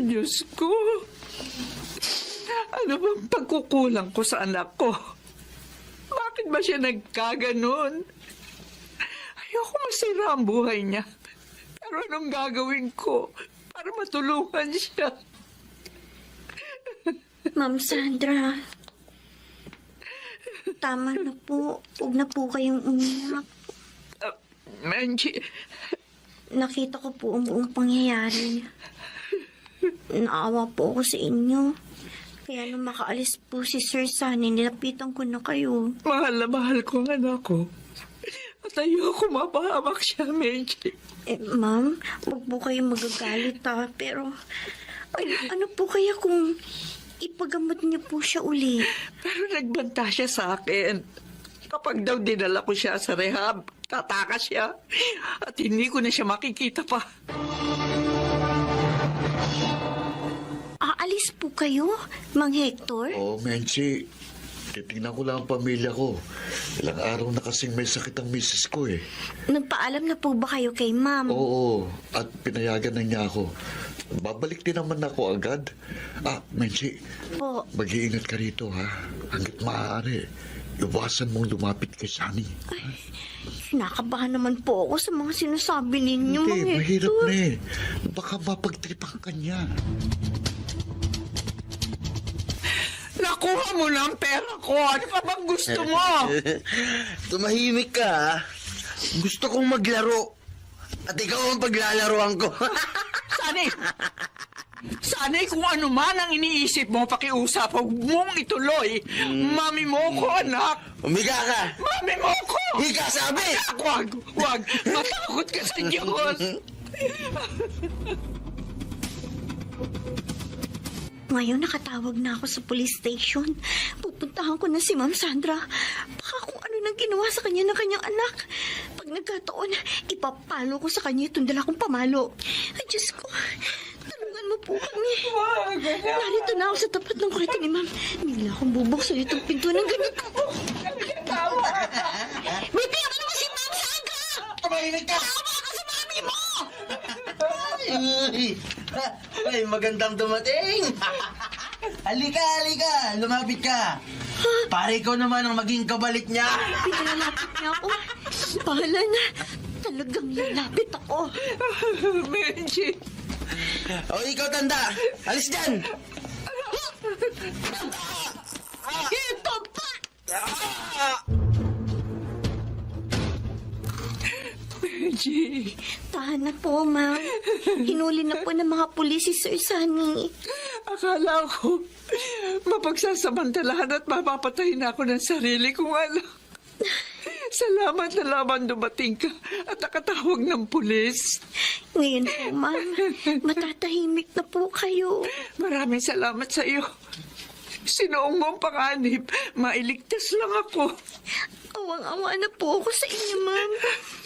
Diyos ko. Ano bang pagkukulang ko sa anak ko? Bakit ba siya nagkaganon? Ayoko masira ang buhay niya. Pero anong gagawin ko para matulungan siya? Ma'am Sandra. Tama na po. Huwag na po kayong umiyak. Menchi, Nakita ko po ang buong pangyayari. Naawa po ako sa inyo. Kaya nung makaalis po si Sir Sunny, nilapitan ko na kayo. mahal na mahal ko ang anak ko. At ayoko mapahamak siya, Menchi. Ma'am, huwag po kayong magagalit ha. Pero, ano po kaya kung ipagamot niyo po siya uli? Pero nagbanta siya sa akin. Kapag daw dinala ko siya sa rehab, tataka siya. At hindi ko na siya makikita pa. Aalis po kayo, Mang Hector? Oo, Menchi. Titingnan ko lang ang pamilya ko. Ilang araw na kasing may sakit ang misis ko eh. Nagpaalam na po ba kayo kay Ma'am? Oo, at pinayagan na niya ako. Babalik din naman ako agad. Menchi, Po. mag-iingat ka rito ha. Hanggat maaari, iwasan mong lumapit kay Sunny. Kinakabahan naman po ako sa mga sinasabi ninyo, Mang Hindi, Hector. mahirap na eh. Baka mapagtripan ka niya. Nakuha mo na ang pera ko. Ano pa bang gusto mo? Tumahimik ka, ha? Gusto kong maglaro. At ikaw ang paglalaroan ko. Sana'y kung ano man ang iniisip mo, pakiusap, huwag mong ituloy. Mami mo ko, anak. Umiga ka. Mami mo ko. Higa, sabi! Wag. Matakot ka sa Diyos. Ngayon nakatawag na ako sa police station. Pupuntahan ko na si Ma'am Sandra. Baka kung ano nang ginawa sa kanya ng kanyang anak. Pag nagkataon, ipapalo ko sa kanya itong dala kong pamalo. Ay, Diyos ko. Tulungan mo po kami. Narito na ako sa tapat ng kwarto ni Ma'am. Bigla akong bubuksan itong pinto ng ganito. Bitiyan mo si Ma'am Sandra! tumahimik ka! Tama ka sa mami mo! Ay, magandang dumating! Halika, halika! Lumapit ka! Pare ko naman ang maging kabalik niya! Pinalalapit niya ako. Bahala na. Talagang lalapit ako. Benji. O, ikaw, tanda! Alis dyan! Ito pa! Benji. Tahan na po, ma'am. Hinuli na po ng mga pulis si Sir Sunny. Akala ko mapagsasamantalahan at mapapatayin ako ng sarili kong anak. Salamat na lamang dumating ka at nakatawag ng pulis. Ngayon po, ma'am, matatahimik na po kayo. Maraming salamat sa iyo. Sinuong mo ang panganib, mailigtas lang ako. Awang-awa na po ako sa inyo, ma'am.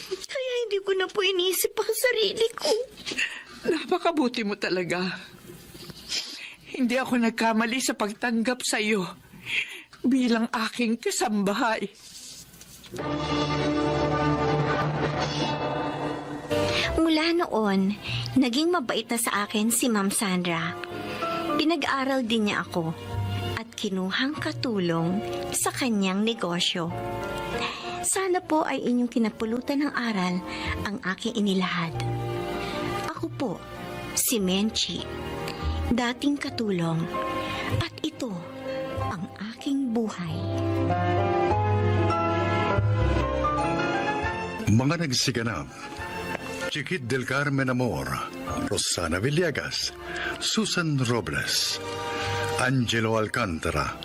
Kaya hindi ko na po inisip ang sarili ko. Napakabuti mo talaga. Hindi ako nagkamali sa pagtanggap sa iyo bilang aking kasambahay. Mula noon, naging mabait na sa akin si Ma'am Sandra. Pinag-aral din niya ako at kinuhang katulong sa kanyang negosyo. Sana po ay inyong kinapulutan ng aral ang aking inilahad. Ako po, si Menchi, dating katulong, at ito ang aking buhay. Mga nagsiganap: Chiquit del Carmen Amor, Rosana Villegas, Susan Robles, Angelo Alcantara,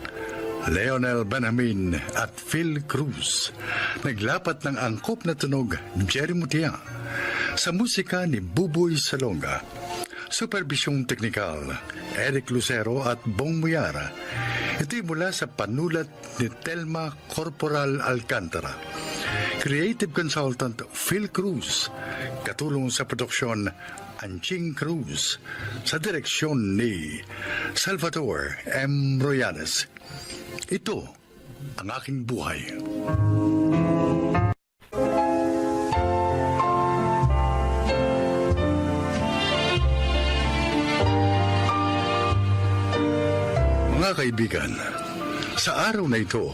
Leonel Benjamin at Phil Cruz. Naglapat ng angkop na tunog Jerry Mutia. Sa musika ni Buboy Salonga. Supervisyong teknikal Eric Lucero at Bong Muyara. Ito'y mula sa panulat ni Telma Corporal Alcantara. Creative Consultant Phil Cruz. Katulong sa produksyon Anching Cruz. Sa direksyon ni Salvador M. Royanes. Ito ang aking buhay. Mga kaibigan, sa araw na ito,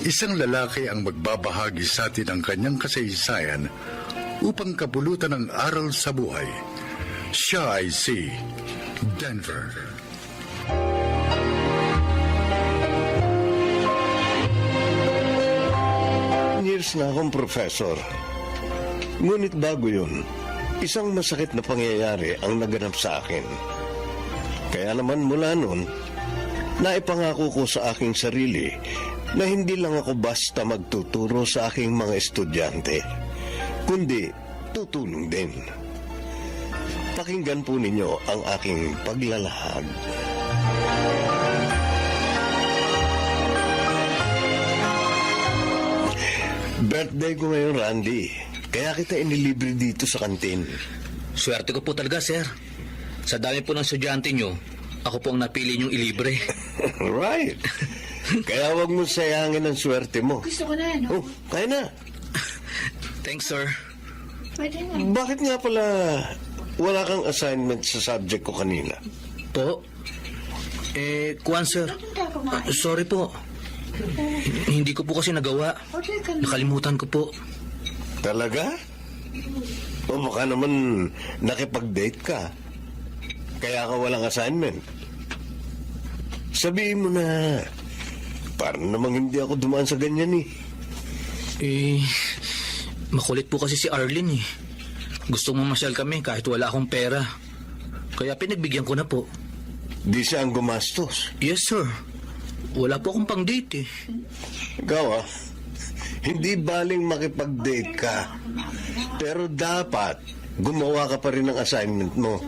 isang lalaki ang magbabahagi sa atin ng kanyang kasaysayan upang kapulutan ng aral sa buhay. Siya ay si Denver. Years na akong professor. Ngunit bago yun, isang masakit na pangyayari ang naganap sa akin. Kaya naman mula nun, naipangako ko sa aking sarili na hindi lang ako basta magtuturo sa aking mga estudyante, kundi tutulong din. Pakinggan po ninyo ang aking paglalahad. Birthday ko ngayon, Randy. Kaya kita inilibre dito sa kantin. Swerte ko po talaga, sir. Sa dami po ng estudyante nyo, ako po ang napili nyong ilibre. Right. Kaya wag mo sayangin ang swerte mo. Gusto ko na yan, Oh, kaya na. Thanks, sir. Pwede na. Bakit nga pala wala kang assignment sa subject ko kanina? Po? Kuwan, sir. Sorry po. Hindi ko po kasi nagawa. Nakalimutan ko po. Talaga? O baka naman nakipag-date ka. Kaya ka walang assignment. Sabihin mo na. Parang namang hindi ako dumaan sa ganyan Makulit po kasi si Arlene eh. Gustong mamasyal kami kahit wala akong pera. Kaya pinagbigyan ko na po. Di siya ang gumastos. Yes, sir. Wala po akong pang-date eh. Ikaw hindi baling makipag-date ka. Pero dapat gumawa ka pa rin ng assignment mo.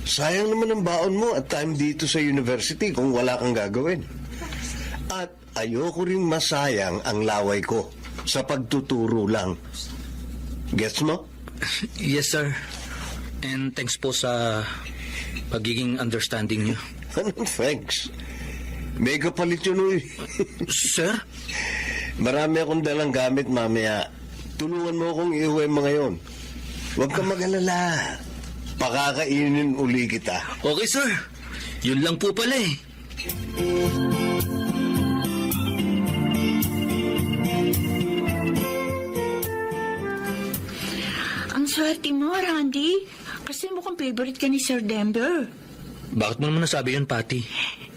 Sayang naman ang baon mo at time dito sa university kung wala kang gagawin. At ayoko ring masayang ang laway ko sa pagtuturo lang. Gets mo? Yes, sir. And thanks po sa pagiging understanding niyo. Anong thanks? May kapalit yun, uy. Sir? Marami akong dalang gamit mamaya. tulungan mo akong iuwi mga yon. Huwag kang mag-alala. Pakakainin uli kita. Okay, sir. Yun lang po pala eh. Ang swerte mo, Randy. Kasi mukhang favorite ka ni Sir Denver. Bakit mo naman nasabi yun, Patty?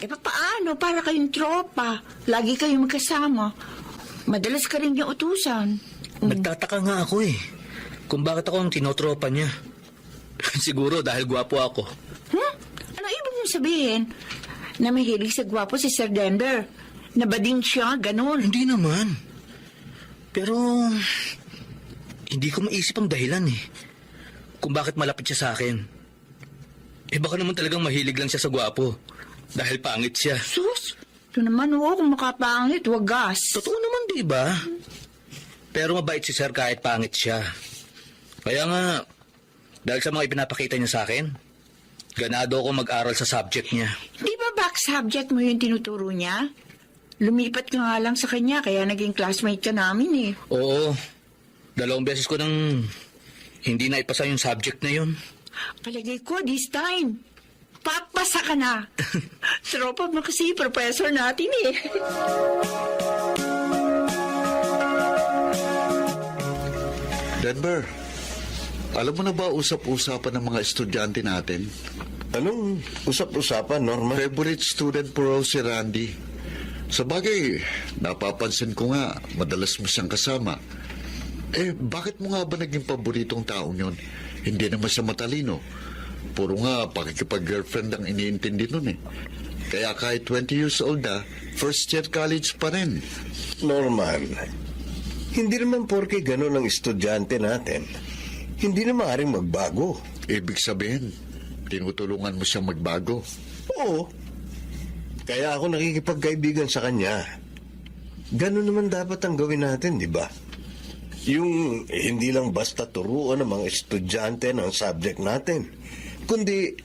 Paano? Para kayong tropa. Lagi kayong magkasama. Madalas ka rin yung utusan. Nagtataka nga ako eh. Kung bakit ako ang tinotropa niya. Siguro dahil gwapo ako. Ano ibig mong sabihin? Na mahilig sa gwapo si Sir Denver. Nabading siya, ganun. Hindi naman. Pero hindi ko maisip ang dahilan eh. Kung bakit malapit siya sa akin. Baka naman talagang mahilig lang siya sa gwapo. Dahil pangit siya. Sus! Ito naman kung makapangit, wagas. Totoo naman, di ba? Pero mabait si Sir kahit pangit siya. Kaya nga, dahil sa mga ipinapakita niya sa akin, ganado ako mag-aral sa subject niya. Di ba back subject mo yung tinuturo niya? Lumipat ka nga lang sa kanya, kaya naging classmate ka namin eh. Oo. 2 beses ko nang hindi na ipasa yung subject na yun. Palagay ko, this time, papasa ka na. Tropa mo kasi professor natin eh. Denver, alam mo na ba usap-usapan ng mga estudyante natin? Anong usap-usapan, Norma? Favorite student po raw si Randy. Sa bagay, napapansin ko nga, madalas mo siyang kasama. Bakit mo nga ba naging paboritong taong yun? Hindi naman siya matalino. Puro nga, pakikipag-girlfriend ang iniintindi nun eh. Kaya kahit 20 years old na, first year college pa rin. Norman, hindi naman porke gano'n ang estudyante natin. Hindi na maaaring magbago. Ibig sabihin, tinutulungan mo siyang magbago. Oo. Kaya ako nakikipagkaibigan sa kanya. Gano'n naman dapat ang gawin natin, di ba? Yung hindi lang basta turuan ng mga estudyante ng subject natin, kundi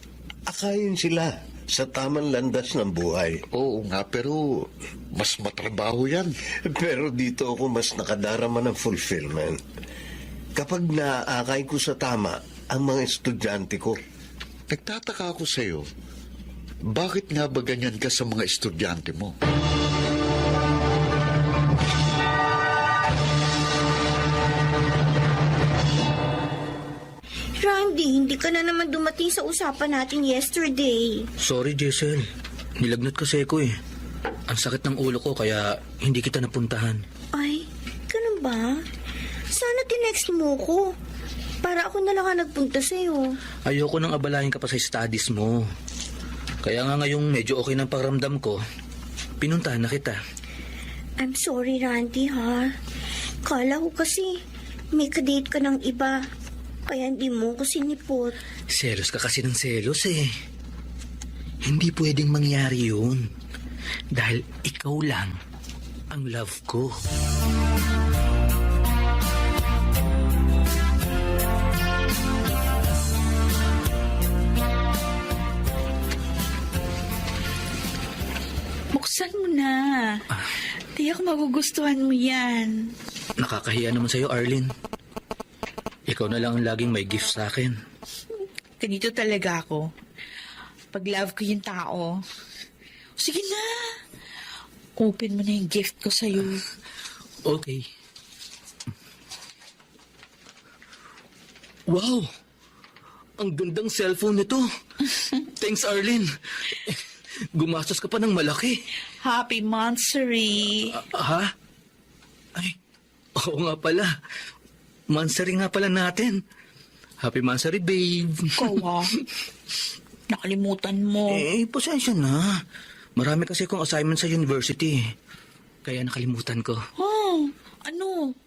akayin sila sa tamang landas ng buhay. Oo nga, pero mas matrabaho yan. Pero dito ako mas nakadarama ng fulfillment. Kapag naaakay ko sa tama ang mga estudyante ko. Nagtataka ako sa'yo, bakit nga ba ganyan ka sa mga estudyante mo? Randy, hindi ka na naman dumating sa usapan natin yesterday. Sorry, Jessel. Nilagnat kasi ako eh. Ang sakit ng ulo ko kaya hindi kita napuntahan. Ay, ganun ba? Sana tinext mo ko. Para ako na lang ang nagpunta sa'yo. Ayoko nang abalahin ka pa sa studies mo. Kaya nga ngayong medyo okay ng pakiramdam ko, pinuntahan na kita. I'm sorry, Randy, ha? Kala ko kasi may kadate ka ng iba. Kaya hindi mo ko sinipot. Selos ka kasi ng selos eh. Hindi pwedeng mangyari yun. Dahil ikaw lang ang love ko. Buksan mo na. Di ako magugustuhan mo yan. Nakakahiya naman sa'yo, Arlene. Ikaw na lang ang laging may gift sa akin. Ganito talaga ako. Pag love ko yung tao. Sige na. Open mo na yung gift ko sa'yo. Okay. Wow! Ang gandang cellphone nito. Thanks, Arlene. Gumastos ka pa ng malaki. Happy Monthsary. Ha? Ay, oo nga pala. Mansari nga pala natin. Happy Mansari, babe. Kawa. Nakalimutan mo. Pasensya na. Marami kasi akong assignment sa university. Kaya nakalimutan ko. Oh, ano?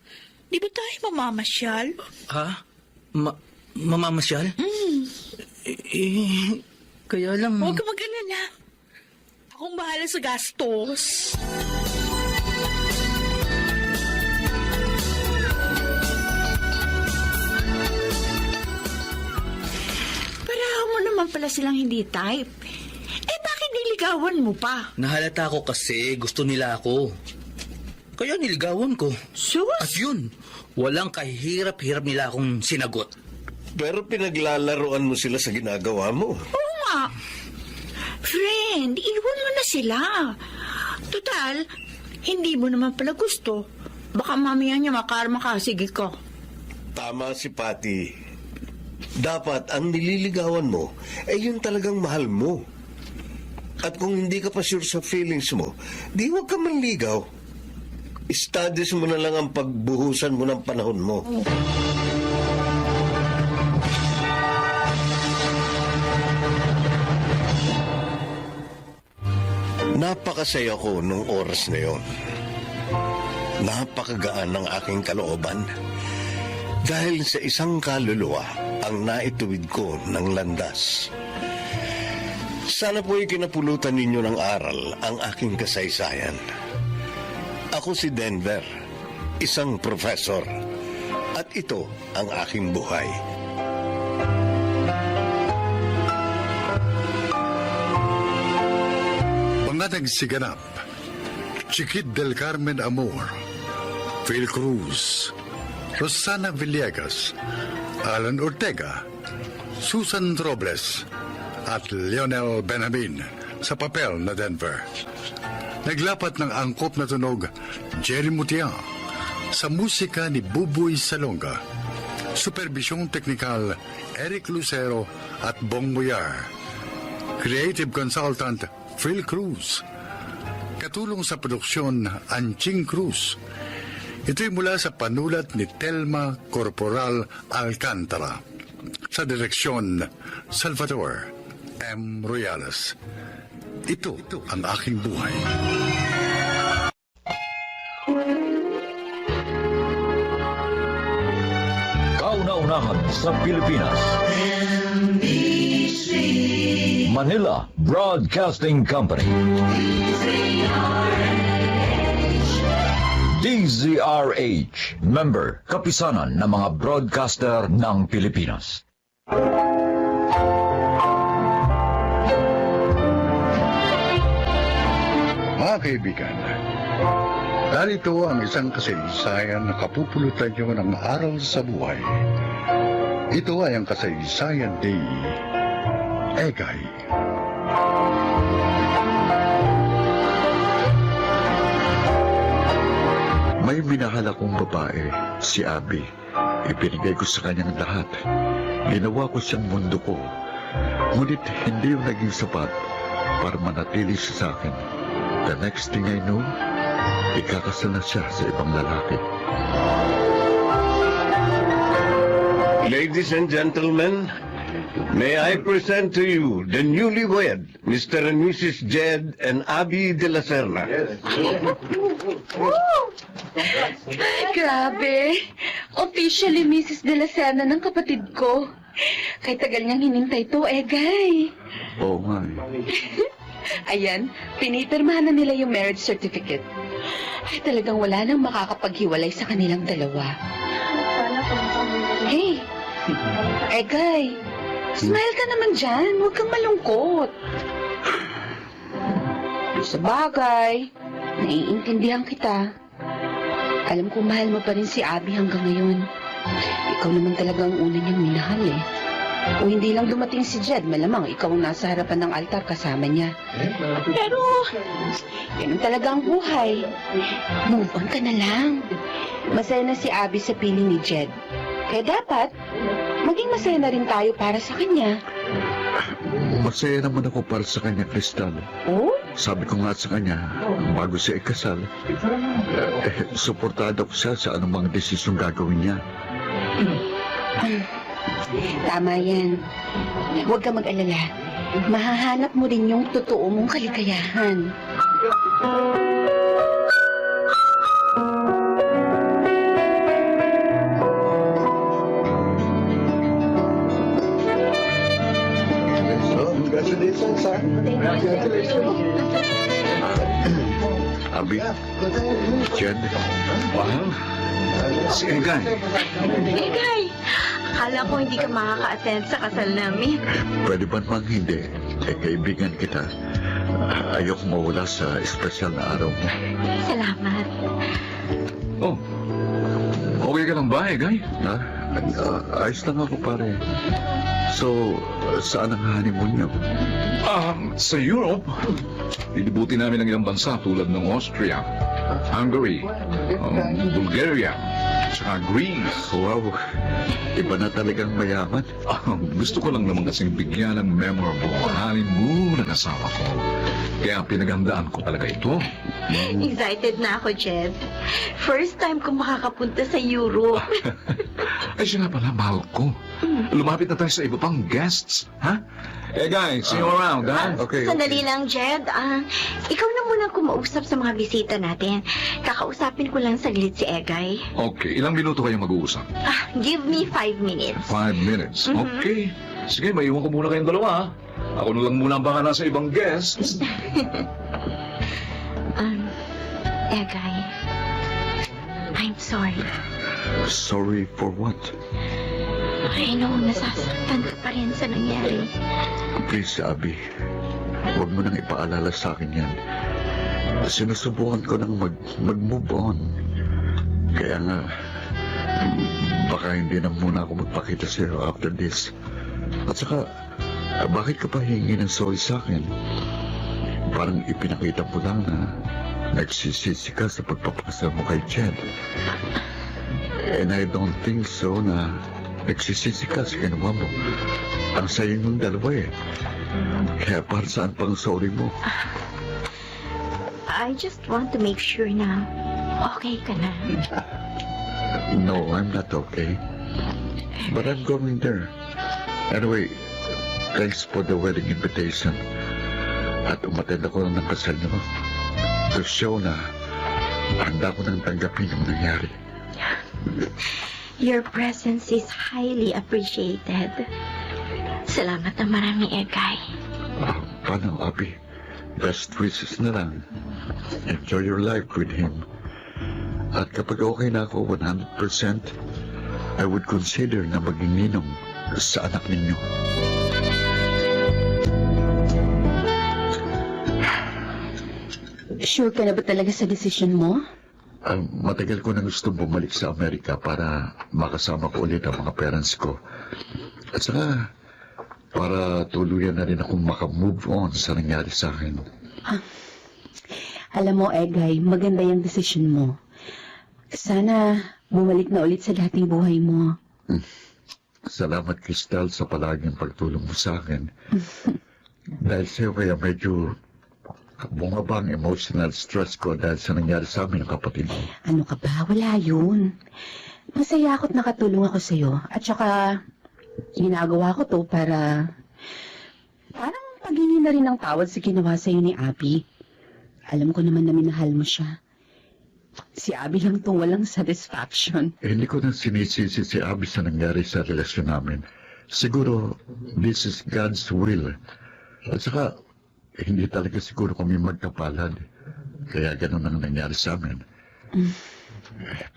Di ba tayo mamamasyal? Ha? Mamamasyal? Kaya lang... Huwag ka mag-alala. Akong bahala sa gastos. Parahan mo naman pala silang hindi type. Bakit niligawan mo pa? Nahalata ko kasi gusto nila ako. Kaya niligawan ko. Sus? At yun, Walang kahirap-hirap nila akong sinagot. Pero pinaglalaroan mo sila sa ginagawa mo. Oo nga. Friend, iwan mo na sila. Total, hindi mo naman pala gusto. Baka mamaya niya makarma ka, sige ko. Tama si Patty. Dapat ang nililigawan mo ay yung talagang mahal mo. At kung hindi ka pa sure sa feelings mo, di huwag ka manligaw. Studies mo na lang ang pagbuhusan mo ng panahon mo. Napakasaya ko nung oras na yon. Napakagaan ng aking kalooban. Dahil sa isang kaluluwa ang naituwid ko ng landas. Sana po'y kinapulutan ninyo ng aral ang aking kasaysayan. Ako si Denver, isang professor. At ito ang aking buhay. Mga nagsiganap, Chiquit del Carmen Amor, Phil Cruz, Rosana Villegas, Alan Ortega, Susan Robles, at Lionel Benjamin sa papel na Denver. Naglapat ng angkop na tunog, Jerry Mutia, sa musika ni Buboy Salonga. Supervisyong teknikal, Eric Lucero at Bong Muyar. Creative consultant, Phil Cruz. Katulong sa produksyon, Anching Cruz. Ito'y mula sa panulat ni Telma Corporal Alcantara. Sa direksyon, Salvador M. Royales. Ito ang aking buhay. Kauna-unahan sa Pilipinas. Manila Broadcasting Company. DZRH, member, kapisanan ng mga broadcaster ng Pilipinas. Mga kaibigan, narito ang isang kasaysayan na kapupulutan nyo ng aral sa buhay. Ito ay ang kasaysayan ni Egay. May minahal akong babae, si Abby. Ipinigay ko sa kanyang lahat. Ginawa ko siyang mundo ko. Ngunit hindi yung naging sapat para manatili siya sa akin. The next thing I know, ikakasal na siya sa ibang lalaki. Ladies and gentlemen, may I present to you the newlywed, Mr. and Mrs. Jed and Abby de la Serna. Grabe! Officially Mrs. De La Serna ng kapatid ko. Kay tagal niyang hinintay to, Egay. Oo nga eh. Ayan, pinipirmahan na nila yung marriage certificate. Ay, talagang wala nang makakapaghiwalay sa kanilang dalawa. Hey! Egay! Smile ka naman dyan. Huwag kang malungkot. Sa bagay, naiintindihan kita. Alam ko mahal mo pa rin si Abby hanggang ngayon. Ikaw naman talaga ang una niyang minahal eh. Kung hindi lang dumating si Jed, malamang ikaw ang nasa harapan ng altar kasama niya. Pero, ganun talaga ang buhay. Move on ka na lang. Masaya na si Abby sa piling ni Jed. Kaya dapat, maging masaya na rin tayo para sa kanya. Masaya naman ako para sa kanya, Crystal. Oh? Sabi ko nga sa kanya, bago siya ikasal, suportado ko siya sa anumang desisyong gagawin niya. Tama yan. Huwag ka mag-alala. Mahahanap mo rin yung totoo mong kaligayahan. Abby, Jed, si Egay. Egay, akala ko hindi ka makaka-attend sa kasal namin. Pwede ba namang hindi? Kaibigan kita. Ayoko mawala sa espesyal na araw mo. Salamat. Oh, okay ka lang lang ba, Egay? Ha? Ayos lang ako, pare. So, saan ang honeymoon niyo? Sa Europe, ilibuti namin ang ilang bansa tulad ng Austria, Hungary, Bulgaria, saka Greece. Wow, iba na talagang mayaman. Gusto ko lang naman kasing bigyan ng memorable honeymoon ng asawa ko. Kaya pinaghandaan ko talaga ito. Excited na ako, Jed. First time ko makakapunta sa Europe. Ay, siya nga pala, mahal ko. Lumapit na tayo sa iba pang guests, ha? Eh, guys, see you around, ha? Okay, Sandali lang, Jed. Ikaw na muna kumausap sa mga bisita natin. Kakausapin ko lang saglit si Egay. Okay, ilang minuto kayong mag-uusap? Give me 5 minutes. 5 minutes. Okay. Sige, maiwan ko muna kayong dalawa, ha? Ako na lang muna ang baka nasa ibang guests. Egay, I'm sorry. Sorry for what? I know, nasasaktan ka pa rin sa nangyari. Please, Abby. Huwag mo nang ipaalala sa akin yan. Sinusubukan ko nang mag-move on. Kaya nga, baka hindi na muna ako magpakita sa'yo after this. At saka, bakit ka pa hingi ng sorry sa akin? Parang ipinakita mo lang na nagsisisi ka sa pagpapakasal mo kay Jed. And I don't think so na nagsisisi ka sa ginawa mo. Ang sayo ng dalawa eh. Kaya para saan pang sorry mo? I just want to make sure na okay ka na. No, I'm not okay. But I'm going there. Anyway, thanks for the wedding invitation. At umattend ako ng kasal niyo. To show na handa ko nang tanggapin ang nangyari. Your presence is highly appreciated. Salamat na marami, Egay. Paano, Abby? Best wishes na lang. Enjoy your life with him. At kapag okay na ako 100%, I would consider na maging ninong sa anak ninyo. Sure ka na ba talaga sa desisyon mo? Matagal ko na gusto bumalik sa Amerika para makasama ko ulit ang mga parents ko. At saka, para tuluyan na rin akong makamove on sa nangyari sa akin. Alam mo, Egay, maganda yung desisyon mo. Sana bumalik na ulit sa dating buhay mo. Salamat, Crystal, sa palaging pagtulong mo sa akin. Dahil sa'yo kaya medyo bumaba ang emotional stress ko dahil sa nangyari sa amin ng kapatid mo. Ano ka ba? Wala yun. Masaya ako't nakatulong ako sa'yo. At saka, ginagawa ko to para parang paghingi na rin ng tawad sa ginawa sa'yo ni Abby. Alam ko naman na minahal mo siya. Si Abby lang tong walang satisfaction. Hindi ko na sinisisi si Abby sa nangyari sa relasyon namin. Siguro, this is God's will. At saka, hindi talaga siguro kami magkapalad. Kaya ganun ang nangyari sa amin.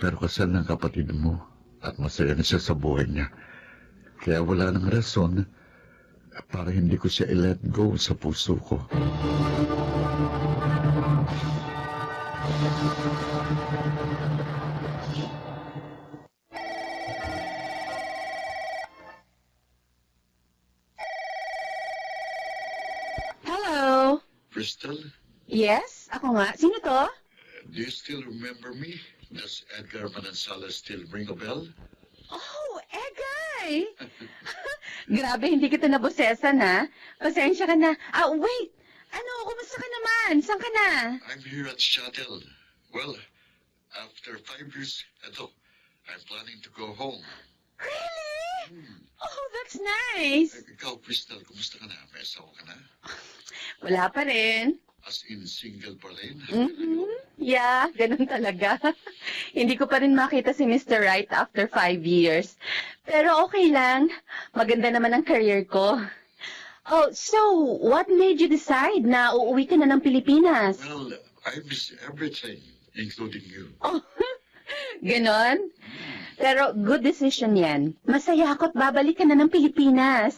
Pero kasal ng kapatid mo at masaya na siya sa buhay niya. Kaya wala nang rason para hindi ko siya i-let go sa puso ko. Hello? Crystal, Yes? Ako nga. Sino to? do you still remember me? Does Edgar Manansala still ring a bell? Oh, Egay! Grabe, hindi kita nabosesan, ha? Pasensya ka na. Wait! Ano, kumusta ka naman? Saan ka na? I'm here at Shuttle. Well, after 5 years, I'm planning to go home. Really? Oh, that's nice. Ikaw, Crystal, kumusta ka na? May asawa ka na? Wala pa rin. As in, single pa rin? Yeah, ganun talaga. Hindi ko pa rin makita si Mr. Right after 5 years. Pero okay lang. Maganda naman ang career ko. Oh, so, what made you decide na uuwi ka na ng Pilipinas? Well, I miss everything, including you. Oh, ganon? Pero good decision yan. Masaya ako't babalik ka na ng Pilipinas.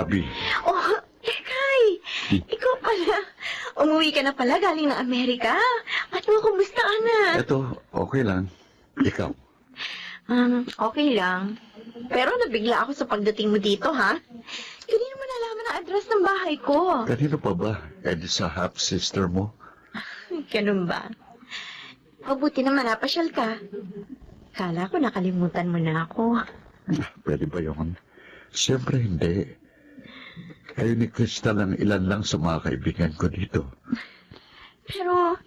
Abi, Oh, Ekay! Ikaw pala. Umuwi ka na pala galing ng Amerika. At mo, kumusta ka na? eto, okay lang. Ikaw, Okay lang. Pero nabigla ako sa pagdating mo dito, ha? Kanino mo nalaman ang address ng bahay ko? kanino pa ba? Di sa half-sister mo? Ganun ba? Mabuti naman napasyal ka. Kala ko nakalimutan mo na ako. Pwede ba yun? Siyempre hindi. Kayo ni Crystal ang ilan lang sa mga kaibigan ko dito. Pero,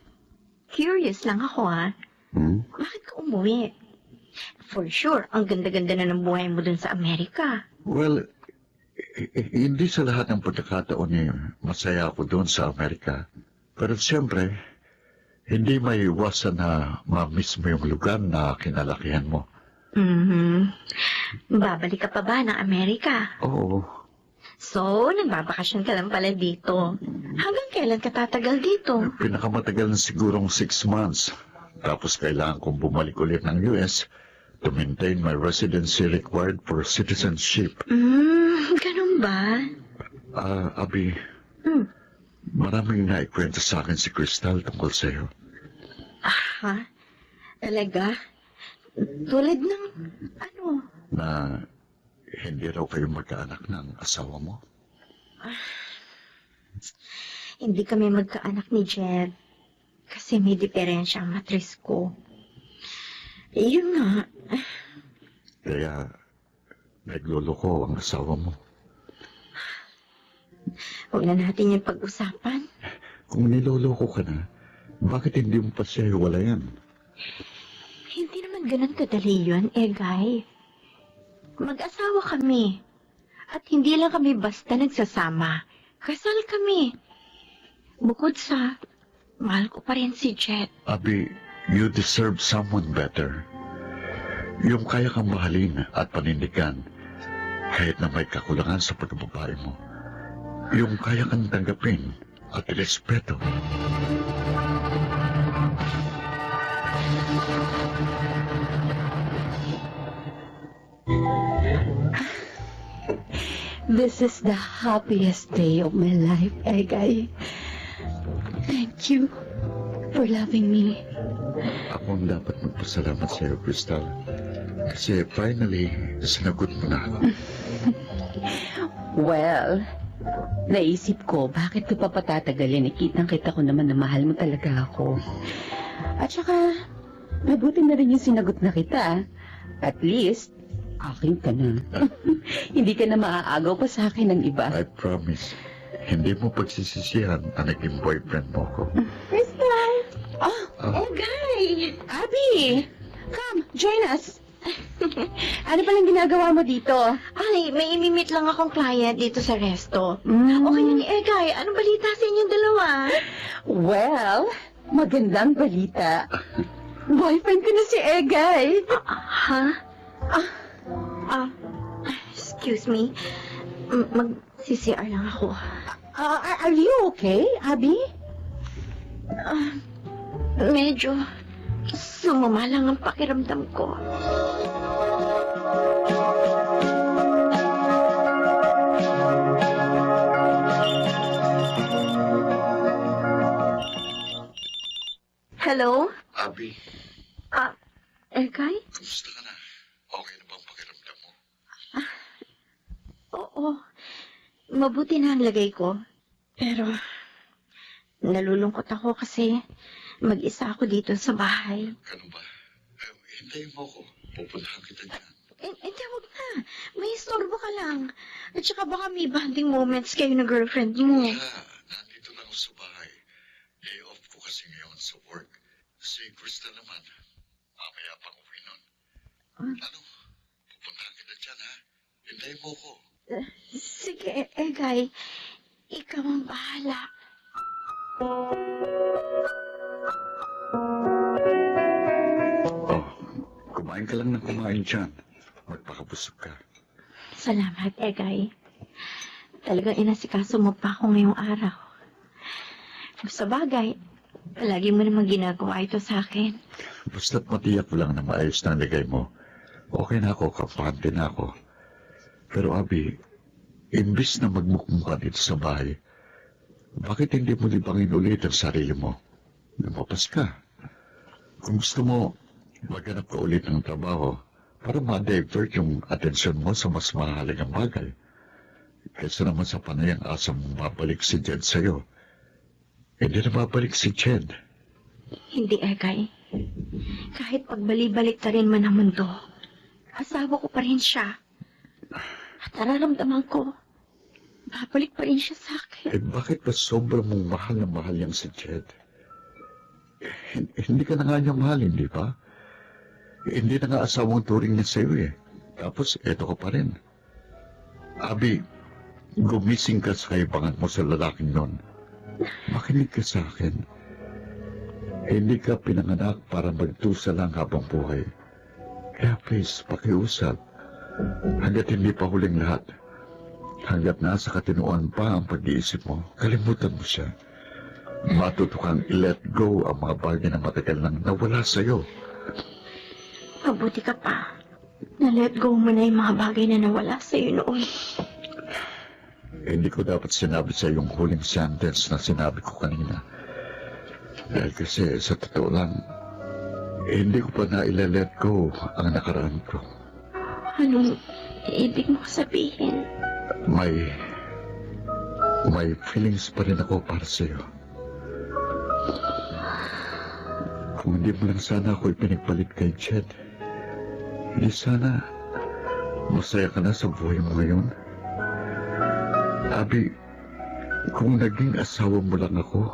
curious lang ako, ha? Hmm? Bakit ka umuwi? For sure, ang ganda-ganda na ng buhay mo dun sa Amerika. Well, hindi sa lahat ng pagkakataon masaya ako doon sa Amerika. Pero siyempre, hindi may iwasan na ma-miss mo yung lugar na kinalakihan mo. Babalik ka pa ba ng Amerika? Oo. So, nagbabakasyon ka lang pala dito. Hanggang kailan ka tatagal dito? Pinakamatagal na sigurong 6 months. Tapos kailangan kong bumalik ulit ng US to maintain my residency required for citizenship. Ganun ba? Abi, maraming naikwento sa akin si Crystal tungkol sa'yo. Ha? Talaga? Tulad ng ano? Na hindi raw kayo magkaanak ng asawa mo. Hindi kami magkaanak ni Jed. Kasi may diferensya ang matris ko. Yun nga. Kaya nagluloko ang asawa mo. Huwag na natin yung pag-usapan. Kung niloloko ka na, bakit hindi mo pa siya hiwalayan? Hindi naman ganun kadali yun, Egay. Mag-asawa kami. At hindi lang kami basta nagsasama. Kasal kami. Bukod sa, mahal ko pa rin si Jet. Abi, you deserve someone better. Yung kaya kang mahalin at panindigan, kahit na may kakulangan sa pagkababae mo. Yung kaya kang tanggapin at irespeto. This is the happiest day of my life, Egay. Thank you for loving me. Ako ang dapat magpasalamat sa iyo, Crystal. Kasi finally, sinagot mo na ako. Well, naisip ko, bakit ko pa patatagalin? Kitang-kita ko naman na mahal mo talaga ako. At saka, mabuti na rin yung sinagot na kita. At least, akin ka na. Hindi ka na maaagaw pa sa akin ng iba. I promise, hindi mo pagsisisihan ang naging boyfriend mo ko. Crystal! Oh, Egay! Abby! Come, join us! Ano palang ginagawa mo dito? Ay, may imimit lang akong client dito sa resto. Okay na ni Egay. Anong balita sa inyong dalawa? Well, magandang balita. Boyfriend ko na si Egay. Ha? Excuse me. Mag-CCR lang ako. Are you okay, Abby? Medyo sumama lang ang pakiramdam ko. Hello? Abi, Egay? kamusta ka na? Okay na bang pakiramdam mo? Oo. Mabuti na ang lagay ko. Pero, nalulungkot ako kasi mag-isa ako dito sa bahay. Ganun ba? Hintayin mo ko. Pupuntahan kita dyan. Hindi, wag na. May istorbo ka lang. At saka baka may bonding moments kayo na girlfriend mo. Nandito lang ako sa bahay. Day off ko kasi ngayon sa work. Si Crystal naman, mamaya pang uwi nun. Ano? Pupuntahan kita dyan, ha? Hintayin mo ko. Sige, Egay. Ikaw ang bahala. Oh, kumain ka lang ng kumain dyan. Magpakabusog ka. Salamat, Egay. Talagang inasikaso mo pa ako ngayong araw. Sa bagay, palagi mo naman ginagawa ito sa akin. Basta't matiyak lang na maayos na ligay mo. Okay na ako, kampante na ako. Pero Abi, Imbis na magmukmukha dito sa bahay, bakit hindi mo libangin ulit ang sarili mo? Lumapas ka. Kung gusto mo, maghanap ka ulit ng trabaho para ma-divert yung atensyon mo sa mas mahalagang bagay. Kaysa naman sa panayang asa mong mabalik si Jed sa'yo. Hindi na mabalik si Jed. Hindi, Egay. Kahit pagbali-balik ta rin man ang mundo, asawa ko pa rin siya. At nararamdaman ko, babalik pa rin siya sa akin. Eh bakit ba sobrang mong mahal na mahal yang si Jed? Hindi ka na nga niya mahal, hindi ba? Hindi na nga asawang turing niya sa'yo eh. Tapos eto ka pa rin. Abi, gumising ka sa kaibangan mo sa lalaking nun. Makinig ka sa akin. Hindi ka pinanganak para magtusa lang habang buhay. Kaya please, pakiusap. Hanggat hindi pa huling lahat. Hanggat nasa katinuan pa ang pag-iisip mo, kalimutan mo siya. Matuto kang i-let go ang mga bagay na matagal nang nawala sa'yo. Mabuti ka pa. Na-let go mo na yung mga bagay na nawala sa'yo noon. Hindi ko dapat sinabi sa yung huling sentence na sinabi ko kanina. Dahil kasi sa totoo lang, hindi ko pa na ila-let go ang nakaraan ko. Anong ibig mo sabihin? May feelings pa rin ako para sa'yo. Kung hindi mo lang sana ako ipinagpalit kay Jed, hindi sana masaya ka na sa buhay mo ngayon. Abi, kung naging asawa mo lang ako,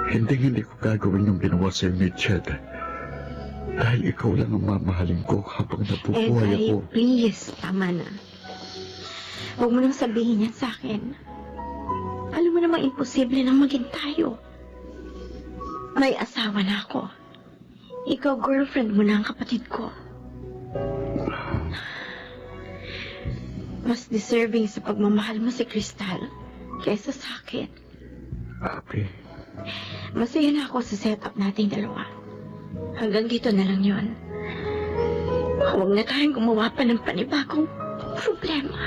hindi ko gagawin yung ginawa sa'yo ni Jed. Dahil ikaw lang ang mamahalin ko habang nabubuhay Egay, ako. please, tama na. Huwag mo nang sabihin yan sa akin. Alam mo namang imposible nang maging tayo. May asawa na ako. Ikaw, girlfriend mo na ang kapatid ko. Mas deserving sa pagmamahal mo si Crystal kaysa sa akin. Abi, Masaya na ako sa setup nating dalawa. Hanggang dito na lang yon. Huwag na tayong gumawa pa ng panibagong problema.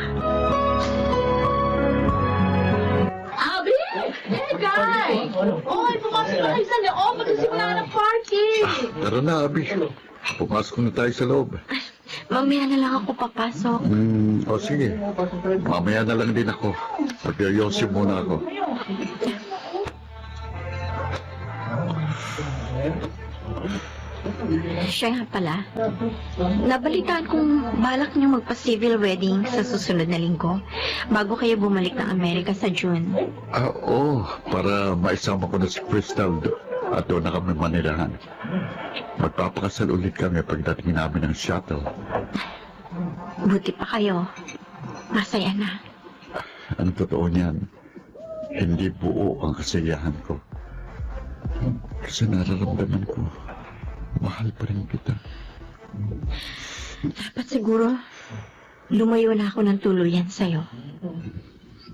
Abi! Hey, guys! Oy, pumasok na kayo sa loob. Magkasimula ng party. tara na, Abi. Pumasok na tayo sa loob. Mamaya na lang ako papasok. O sige, mamaya na lang din ako. Mag-yosi muna ako. Siya nga pala. Nabalitaan kong balak niyo magpa-civil wedding sa susunod na linggo bago kayo bumalik ng Amerika sa June. Oo, para maisama ko na si Crystal at doon na kami manilahan. Magpapakasal ulit kami pagdating namin ng shuttle. Buti pa kayo. Masaya na. Ang totoo niyan, hindi buo ang kasiyahan ko. Kasi nararamdaman ko, mahal pa rin kita. Dapat siguro lumayo na ako ng tuluyan sa'yo.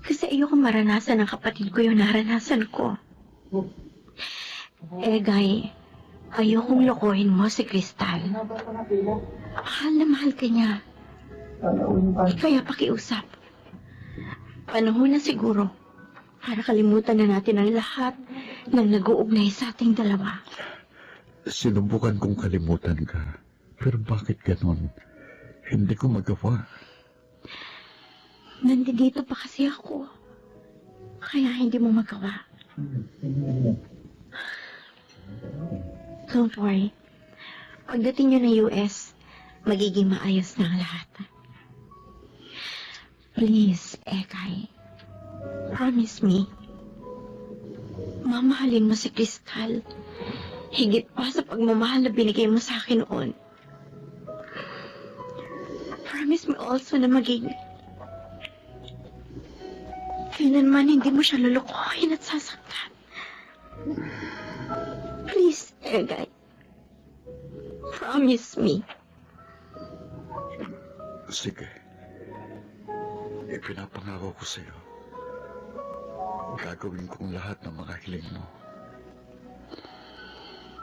Kasi ayoko maranasan ng kapatid ko yung naranasan ko. Egay, ayokong lokohin mo si Crystal. Mahal na mahal ka niya. Kaya pakiusap. Panahon na siguro para kalimutan na natin ang lahat ng nag-uugnay sa ating dalawa. Sinubukan kong kalimutan ka. Pero bakit ganon? Hindi ko magawa. Nandito pa kasi ako. Kaya hindi mo magawa. Don't worry. Pagdating nyo ng US, magiging maayos na ang lahat. Please, Egay. Promise me. Mamahalin mo si Crystal. Higit pa sa pagmamahal na binigay mo sa akin noon. Promise me also na maging kailanman hindi mo siya lulukohin at sasaktan. Please, Egay. Promise me. Sige. Ipinapangako ko sa'yo. Gagawin kong lahat ng mga hiling mo.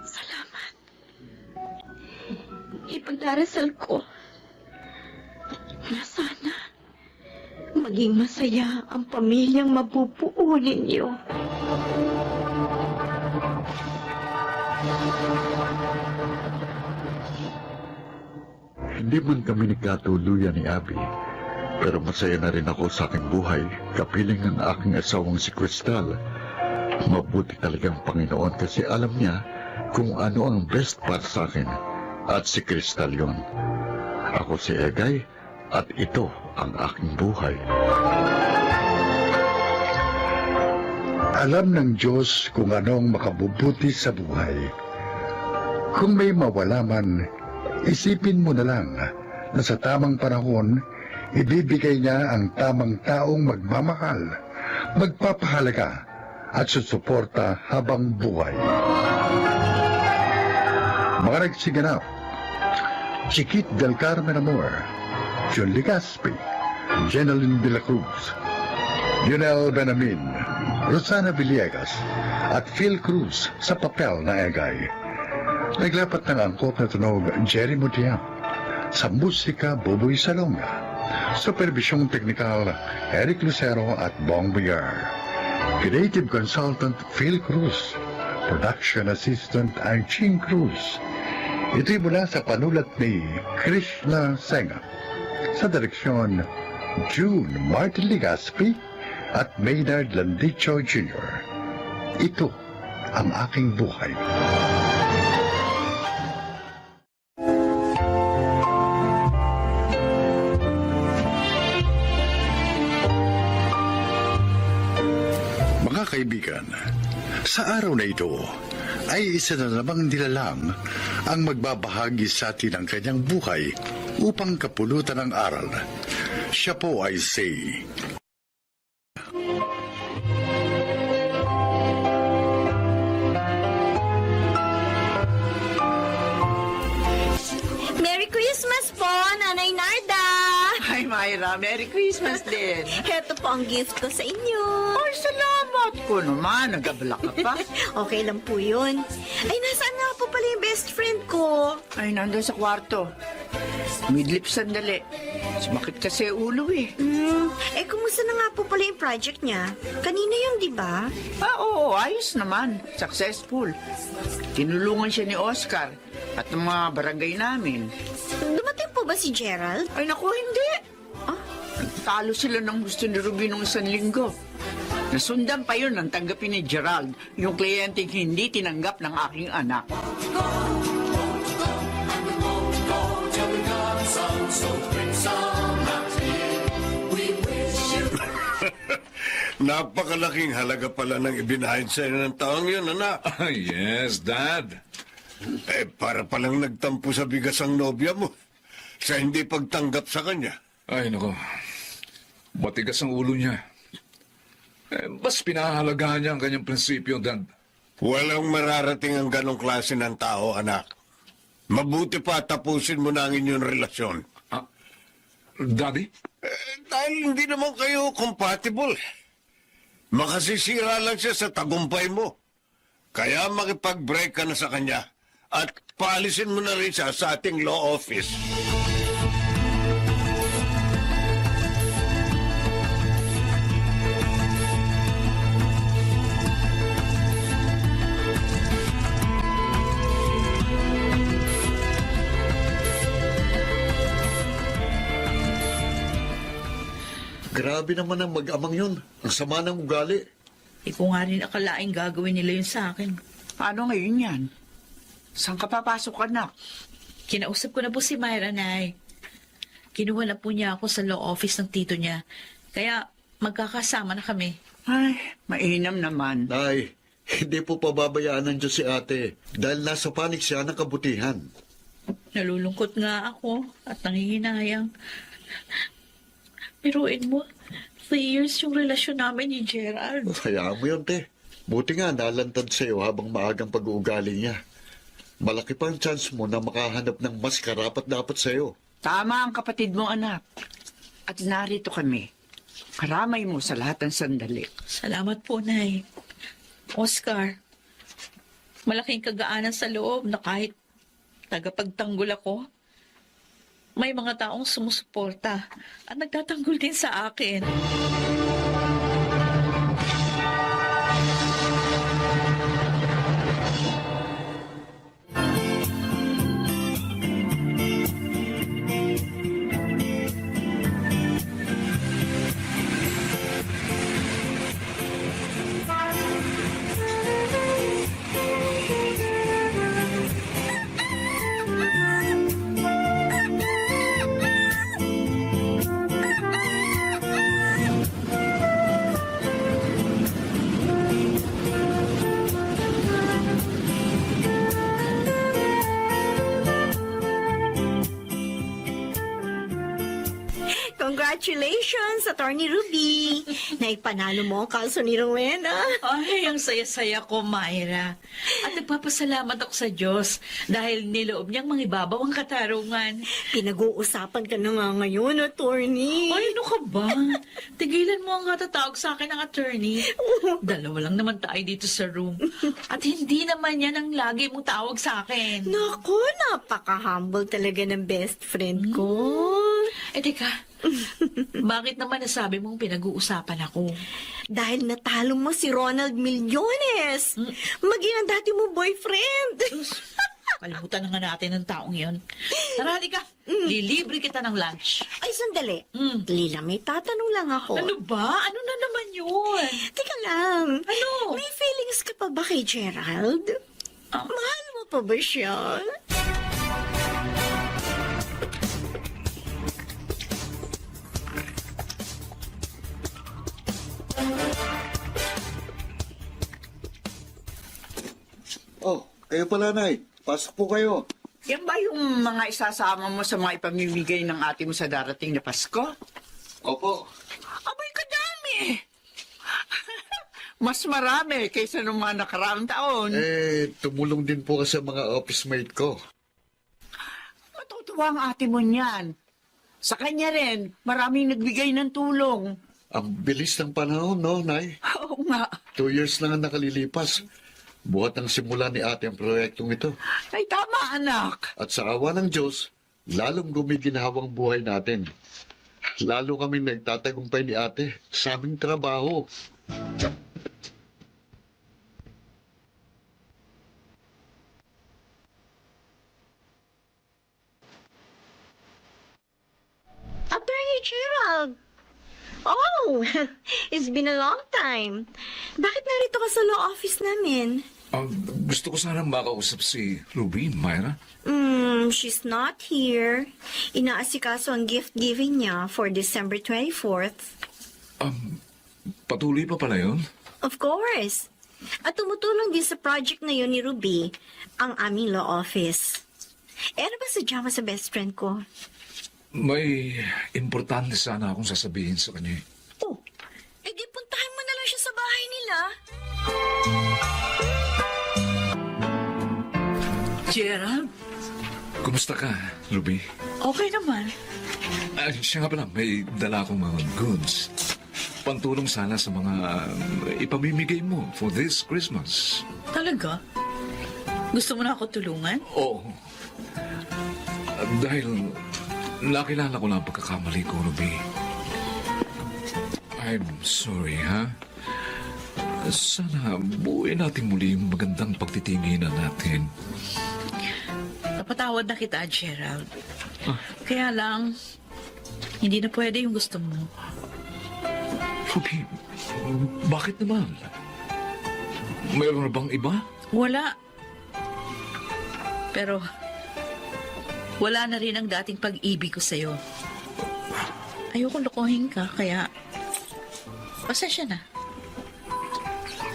Salamat. Ipagdarasal ko na sana maging masaya ang pamilyang mabubuo ninyo. Hindi man kami nagkatuluyan ni Abby, pero masaya na rin ako sa aking buhay, kapiling ang aking asawang si Crystal. Mabuti talagang Panginoon kasi alam niya kung ano ang best para sa akin, at si Crystal yon. Ako si Egay, at ito ang aking buhay. Alam ng Diyos kung anong makabubuti sa buhay. Kung may mawala man, isipin mo na lang na sa tamang panahon, ibibigay niya ang tamang taong magmamahal, magpapahalaga, at susuporta habang buhay. Mga nagsiganap, Chiquit del Carmen Amor, John Legaspi, Jeneline de la Cruz, Lionel Benamin, Rosana Villegas, at Phil Cruz sa papel na Egay. Naglapat ng angkop na tunog Jerry Mutiang, sa musika Buboy Salonga, supervisyong teknikal Eric Lucero at Bong Villar, creative consultant Phil Cruz, production assistant Archie Cruz. Ito'y mula sa panulat ni Krishna Senga, sa direksyon June Martin Legaspi at Maynard Landicho Jr. Ito ang aking buhay. Mga kaibigan, sa araw na ito ay isa na namang nilalang ang magbabahagi sa atin ng kanyang buhay upang kapulutan ng aral. Siya po ay si Merry Christmas po, Nanay Narda! Hi, Myra. Merry Christmas din. Heto po ang gift ko sa inyo. Ay, salamat ko naman. Nagabla ka pa. Okay lang po yun. Ay, nasaan nga po pala yung best friend ko? Ay, nandun sa kwarto. Midlip sandali. Sumakit kasi ulo eh. Kumusta na nga po pala yung project niya? Kanina yun, di ba? Oo, ayos naman. Successful. Tinulungan siya ni Oscar at ng mga barangay namin. Dumating po ba si Gerald? Ay, naku, hindi. Nagtalo sila ng gusto ni Ruby nung isang linggo. Nasundan pa yun ng tanggapin ni Gerald, yung kliyente hindi tinanggap ng aking anak. Napakalaking halaga pala ng ibinahid sa'yo ng taong yun, anak. Yes, Dad. Para palang nagtampo sa bigas ang nobya mo sa hindi pagtanggap sa kanya. Ay, nako. Matigas ang ulo niya. Bas pinahahalagahan niya ang kanyang prinsipyo, Dad. Walang mararating ang ganong klase ng tao, anak. Mabuti pa tapusin mo na ang inyong relasyon. Daddy? Dahil hindi naman kayo compatible. Makasisira lang siya sa tagumpay mo. Kaya makipag-break ka na sa kanya at paalisin mo na rin siya sa ating law office. Grabe naman ang mag-amang yun. Ang sama ng ugali. Ko nga rin akalaing gagawin nila yun sa akin. Paano ngayon yan? Saan ka papasok, anak? Kinausap ko na po si Myra, Nay. Kinuha na po niya ako sa law office ng tito niya. Kaya magkakasama na kami. Ay, mainam naman. Nay, hindi po pababayaan ng Diyos si ate dahil nasa panig siya ng kabutihan. Nalulungkot nga ako at nangihinayang. Biruin mo, 3 years yung relasyon namin ni Gerald. Hayaan mo yun, te. Buti nga nalantad sa'yo habang maagang pag-uugali niya. Malaki pa ang chance mo na makahanap ng mas karapat-dapat sa'yo. Tama ang kapatid mo, anak. At narito kami. Karamay mo sa lahat ng sandali. Salamat po, Nay. Oscar, malaking kagaanan sa loob na kahit tagapagtanggol ako, May mga taong sumusuporta at nagtatanggol din sa akin. Congratulations, Attorney Ruby! Naipanalo mo ang kaso ni Rowena. Ay, ang saya-saya ko, Myra. At nagpapasalamat ako sa Diyos dahil niloob niyang mangibabaw ang katarungan. Pinag-uusapan ka na nga ngayon, Attorney. Ay, ano ka ba? Tigilan mo ang katatawag sa akin ng attorney. Dalawa lang naman tayo dito sa room. At hindi naman yan ang lagi mong tawag sa akin. Naku, napaka-humble talaga ng best friend ko. Eh, teka. Bakit naman nasabi mong pinag-uusapan ako? Dahil natalo mo si Ronald Millones. Maging ang dati mo boyfriend. Kalimutan na nga natin ang taong yon. Tara, halika. Lilibre kita ng lunch. Ay, sandali. Lila, may tatanong lang ako. Ano ba? Ano na naman yun? Teka lang. Ano? May feelings ka pa ba kay Gerald? Mahal mo pa ba siya? Oh, kayo pala, Nay. Pasok po kayo. Yan ba yung mga isasama mo sa mga ipamimigay ng ate mo sa darating na Pasko? Opo. Abay, kadami! Mas marami kaysa nung mga nakaraang taon. Tumulong din po kasi ang mga office mate ko. Matutuwa ang ate mo niyan. Sa kanya rin, maraming nagbigay ng tulong. Ang bilis ng panahon, no, Nay? Oo nga. 2 years lang ang nakalilipas. Buhat ng simula ni ate ang proyektong ito. Ay, tama, anak. At sa awa ng Diyos, lalong gumiginhawang buhay natin. Lalo kaming nagtatagumpay ni ate sa aming trabaho. Attorney Gerald! Oh, it's been a long time. Bakit narito ka sa law office namin? Gusto ko sana makausap si Ruby, Myra. She's not here. Inaasikaso ang gift giving niya for December 24th. Patuloy pa pala yun? Of course. At tumutulong din sa project na yun ni Ruby, ang aming law office. Ano ba sadya mo sa best friend ko? May importante sana akong sasabihin sa kanya. Oh, di puntahan mo na lang siya sa bahay nila. Gerald, Kumusta ka, Ruby? okay naman. Siya nga pala, may dala akong mga goods. Pantulong sana sa mga ipamimigay mo for this Christmas. Talaga? Gusto mo na ako tulungan? Oo. Dahil nakilala ko lang ang pagkakamali ko, Ruby. I'm sorry, ha? Sana buuin natin muli yung magandang pagtitinginan natin. Napatawad na kita, Gerald. Kaya lang, hindi na pwede yung gusto mo. Ruby, bakit naman? Mayroon na bang iba? Wala. Pero, wala na rin ang dating pag-ibig ko sa'yo. Ayokong lokohin ka, kaya pasensya na.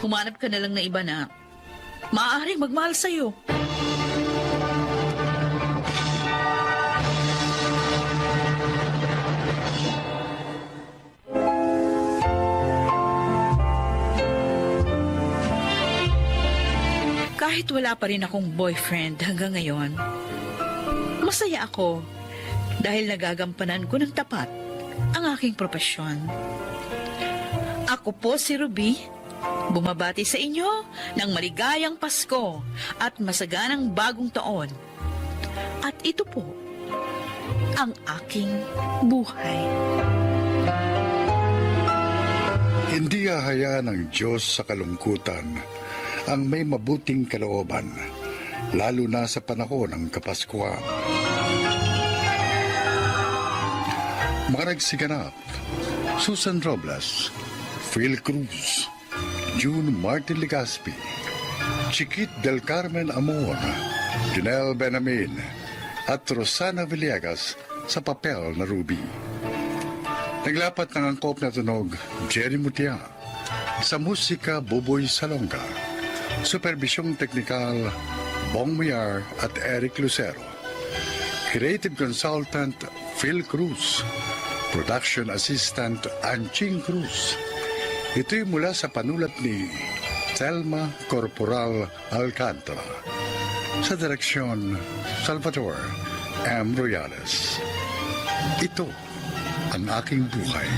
Humanap ka na lang na iba na maaaring magmahal sa'yo. Kahit wala pa rin akong boyfriend hanggang ngayon, masaya ako dahil nagagampanan ko ng tapat ang aking propesyon. Ako po si Ruby, bumabati sa inyo ng maligayang Pasko at masaganang bagong taon. At ito po ang aking buhay. Hindi hahayaan ng Diyos sa kalungkutan ang may mabuting kalooban, lalo na sa panahon ng Kapaskuhan. Mga nagsiganap, Susan Robles, Phil Cruz, June Martin Legaspi, Chiquit del Carmen Amor, Janelle Benamin, at Rosana Villegas sa papel na Ruby. Naglapat ng angkop na tunog, Jerry Mutia. Sa musika, Buboy Salonga. Supervisyong teknikal, Bong Muyar at Eric Lucero. Creative Consultant, Phil Cruz. Production Assistant, Anching Cruz. Ito'y mula sa panulat ni Thelma Corporal Alcantara. Sa direksyon, Salvador M. Royales. Ito ang aking buhay.